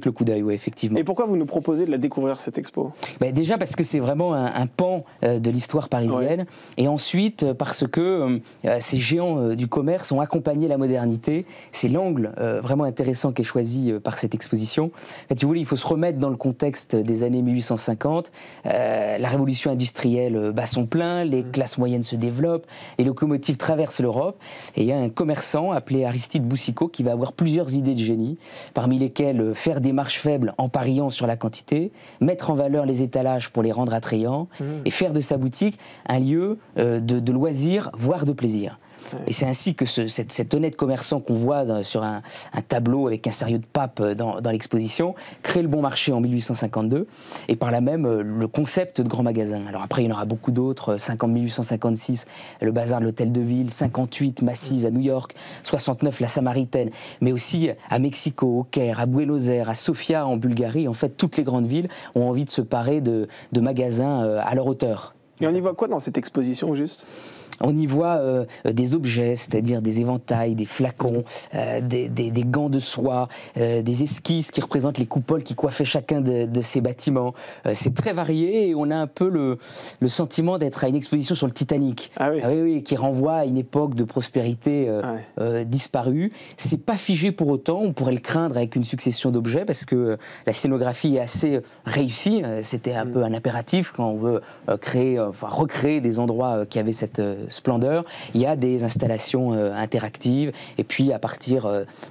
le coup d'œil, effectivement. Et pourquoi vous nous proposez de la découvrir, cette expo? Déjà parce que c'est vraiment un pan de l'histoire parisienne, et ensuite parce que ces géants du commerce ont accompagné la modernité. C'est l'angle vraiment intéressant qui est choisi par cette exposition. En fait, si vous voulez, il faut se remettre dans le contexte des années 1850. La révolution industrielle bat son plein, les classes moyennes se développent, les locomotives traversent l'Europe, et il y a un commerçant appelé Aristide Boucicaut qui va avoir plusieurs idées de génie, parmi lesquelles faire des marges faibles en pariant sur la quantité, mettre en valeur les étalages pour les rendre attrayants, et faire de sa boutique un lieu de loisirs, voire de plaisir. Et c'est ainsi que cet honnête commerçant qu'on voit sur un tableau avec un sérieux de pape dans l'exposition crée le Bon Marché en 1852, et par là même le concept de grand magasin. Alors après, il y en aura beaucoup d'autres. 1856, le bazar de l'Hôtel de Ville, 58, Macy's à New York, 69, la Samaritaine, mais aussi à Mexico, au Caire, à Buenos Aires, à Sofia en Bulgarie. En fait, toutes les grandes villes ont envie de se parer de magasins à leur hauteur. Et on y voit quoi dans cette exposition, juste ? On y voit des objets, c'est-à-dire des éventails, des flacons, des gants de soie, des esquisses qui représentent les coupoles qui coiffaient chacun de ces bâtiments. C'est très varié, et on a un peu le sentiment d'être à une exposition sur le Titanic. Oui, qui renvoie à une époque de prospérité disparue. C'est pas figé pour autant, on pourrait le craindre avec une succession d'objets, parce que la scénographie est assez réussie. C'était un peu un impératif quand on veut recréer des endroits qui avaient cette splendeur. Il y a des installations interactives, et puis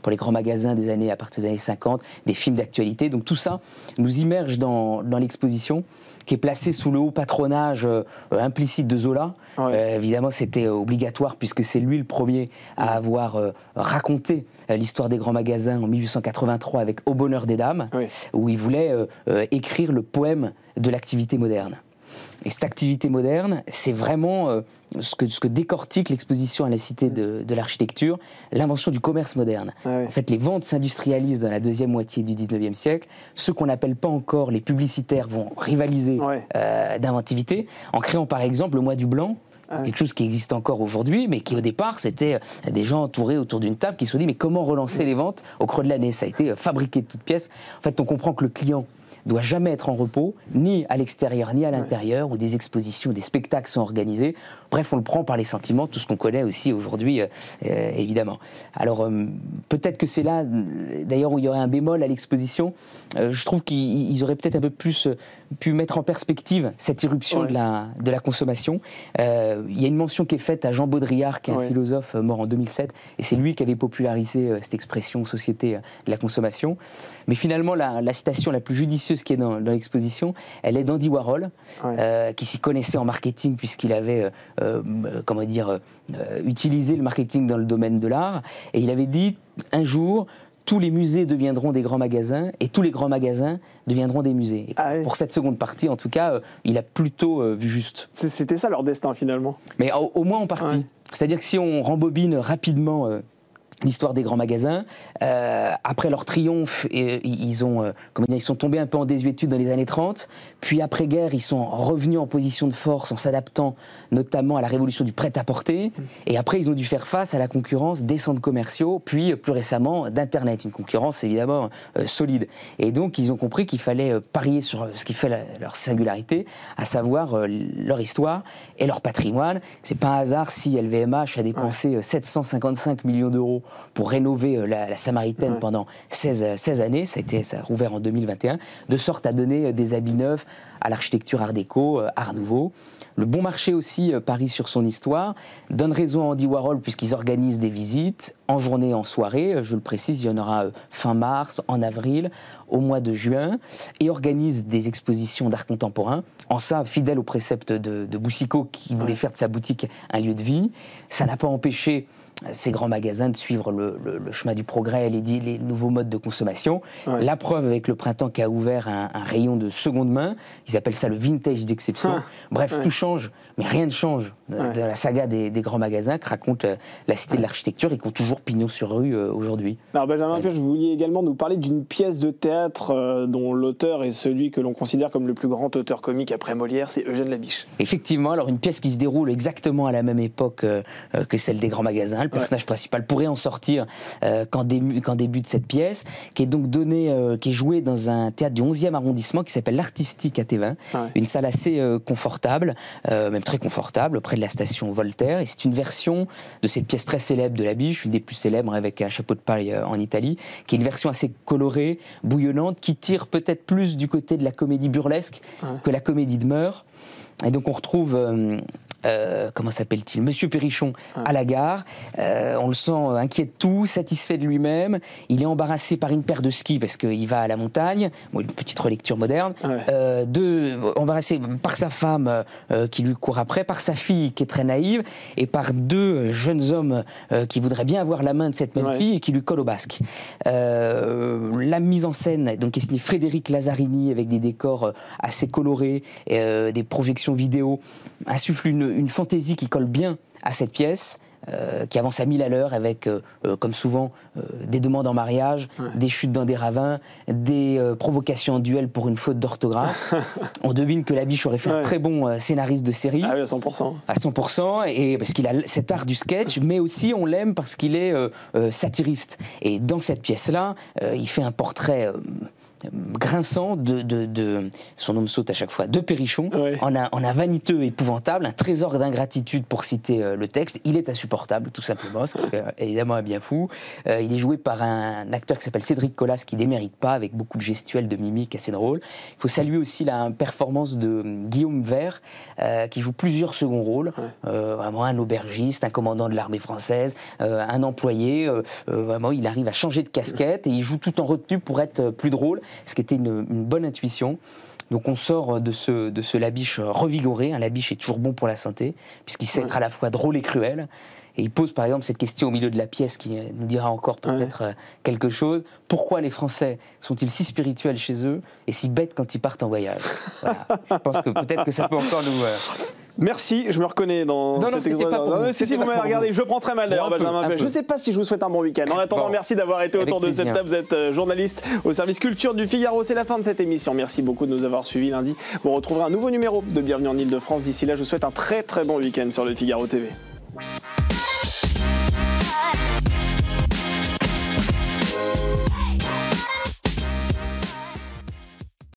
pour les grands magasins à partir des années 50, des films d'actualité. Donc tout ça nous immerge dans l'exposition, qui est placée sous le haut patronage implicite de Zola. Évidemment, c'était obligatoire, puisque c'est lui le premier à avoir raconté l'histoire des grands magasins en 1883 avec Au bonheur des dames, où il voulait écrire le poème de l'activité moderne. Et cette activité moderne, c'est vraiment ce que décortique l'exposition à la Cité de l'Architecture, l'invention du commerce moderne. En fait, les ventes s'industrialisent dans la deuxième moitié du 19e siècle. Ceux qu'on n'appelle pas encore les publicitaires vont rivaliser d'inventivité, en créant par exemple le mois du blanc, quelque chose qui existe encore aujourd'hui, mais qui au départ, c'était des gens entourés autour d'une table qui se sont dit mais comment relancer les ventes au creux de l'année? Ça a été fabriqué de toutes pièces. En fait, on comprend que le client doit jamais être en repos, ni à l'extérieur, ni à l'intérieur, où des expositions, des spectacles sont organisés. Bref, on le prend par les sentiments, tout ce qu'on connaît aussi aujourd'hui, évidemment. Alors, peut-être que c'est là, d'ailleurs, où il y aurait un bémol à l'exposition. Je trouve qu'ils auraient peut-être un peu plus pu mettre en perspective cette irruption de la consommation. Il y a une mention qui est faite à Jean Baudrillard, qui est un philosophe mort en 2007, et c'est lui qui avait popularisé cette expression société de la consommation. Mais finalement, la citation la plus judicieuse qui est dans l'exposition, elle est d'Andy Warhol, qui s'y connaissait en marketing puisqu'il avait, utilisé le marketing dans le domaine de l'art. Et il avait dit, un jour, tous les musées deviendront des grands magasins et tous les grands magasins deviendront des musées. Et pour cette seconde partie, en tout cas, il a plutôt vu juste. C'était ça leur destin, finalement. Mais au moins en partie. C'est-à-dire que si on rembobine rapidement l'histoire des grands magasins, après leur triomphe, ils sont tombés un peu en désuétude dans les années 30, puis après-guerre, ils sont revenus en position de force en s'adaptant notamment à la révolution du prêt-à-porter, et après ils ont dû faire face à la concurrence des centres commerciaux, puis plus récemment d'Internet, une concurrence évidemment solide. Et donc ils ont compris qu'il fallait parier sur ce qui fait leur singularité, à savoir leur histoire et leur patrimoine. C'est pas un hasard si LVMH a dépensé 755 millions d'euros pour rénover la Samaritaine pendant 16 années, ça a rouvert en 2021, de sorte à donner des habits neufs à l'architecture art déco, art nouveau. Le Bon Marché aussi parie sur son histoire, donne raison à Andy Warhol puisqu'ils organisent des visites en journée et en soirée, je le précise, il y en aura fin mars, en avril, au mois de juin, et organise des expositions d'art contemporain, en ça fidèle au précepte de Boucicaut qui voulait faire de sa boutique un lieu de vie. Ça n'a pas empêché ces grands magasins de suivre le chemin du progrès, les nouveaux modes de consommation. La preuve avec le Printemps qui a ouvert un rayon de seconde main, ils appellent ça le vintage d'exception. Bref, tout change, mais rien ne change de la saga des grands magasins que raconte la Cité de l'Architecture et qui ont toujours pignon sur rue aujourd'hui. Alors Benjamin Pioche, vous vouliez également nous parler d'une pièce de théâtre dont l'auteur est celui que l'on considère comme le plus grand auteur comique après Molière, c'est Eugène Labiche. Effectivement, alors une pièce qui se déroule exactement à la même époque que celle des grands magasins. Le personnage principal pourrait en sortir quand débute cette pièce, qui est donc qui est jouée dans un théâtre du 11e arrondissement qui s'appelle l'Artistique à Thévin, une salle assez confortable, même très confortable, près de la station Voltaire, et c'est une version de cette pièce très célèbre de Labiche, une des plus célèbres avec un chapeau de paille en Italie, qui est une version assez colorée, bouillonnante, qui tire peut-être plus du côté de la comédie burlesque que la comédie de mœurs. Et donc on retrouve comment s'appelle-t-il, Monsieur Perrichon à la gare. On le sent inquiet de tout, satisfait de lui-même. Il est embarrassé par une paire de skis parce qu'il va à la montagne. Bon, une petite relecture moderne. Embarrassé par sa femme qui lui court après, par sa fille qui est très naïve, et par deux jeunes hommes qui voudraient bien avoir la main de cette même fille et qui lui collent au basque. La mise en scène donc, est signée Frédéric Lazzarini avec des décors assez colorés, des projections vidéo, insuffle une fantaisie qui colle bien à cette pièce, qui avance à 1000 à l'heure avec, comme souvent, des demandes en mariage, des chutes dans des ravins, des provocations en duel pour une faute d'orthographe. On devine que Labiche aurait fait un très bon scénariste de série. Ah oui, à 100%. À 100%, et parce qu'il a cet art du sketch, mais aussi on l'aime parce qu'il est satiriste. Et dans cette pièce-là, il fait un portrait grinçant son nom me saute à chaque fois, de Perrichon, en un vaniteux épouvantable, un trésor d'ingratitude pour citer le texte. Il est insupportable, tout simplement, ce qui fait évidemment un bien fou. Il est joué par un acteur qui s'appelle Cédric Collas, qui ne démérite pas, avec beaucoup de gestuels, de mimiques assez drôles. Il faut saluer aussi la performance de Guillaume Vert, qui joue plusieurs seconds rôles, vraiment un aubergiste, un commandant de l'armée française, un employé, vraiment il arrive à changer de casquette et il joue tout en retenue pour être plus drôle. ce qui était une bonne intuition. Donc on sort de ce Labiche revigoré. Un Labiche est toujours bon pour la santé, puisqu'il sait être à la fois drôle et cruel. Et il pose par exemple cette question au milieu de la pièce qui nous dira encore peut-être quelque chose. Pourquoi les Français sont-ils si spirituels chez eux et si bêtes quand ils partent en voyage? Voilà. Je pense que peut-être que ça peut encore nous... Merci, je me reconnais dans cette expression. Si vous m'avez regardé, je prends très mal d'ailleurs, Benjamin Puech. Je ne sais pas si je vous souhaite un bon week-end. En attendant, merci d'avoir été autour de cette table. Vous êtes journaliste au service culture du Figaro. C'est la fin de cette émission. Merci beaucoup de nous avoir suivis lundi. Vous retrouverez un nouveau numéro de Bienvenue en Ile-de-France. D'ici là, je vous souhaite un très très bon week-end sur le Figaro TV.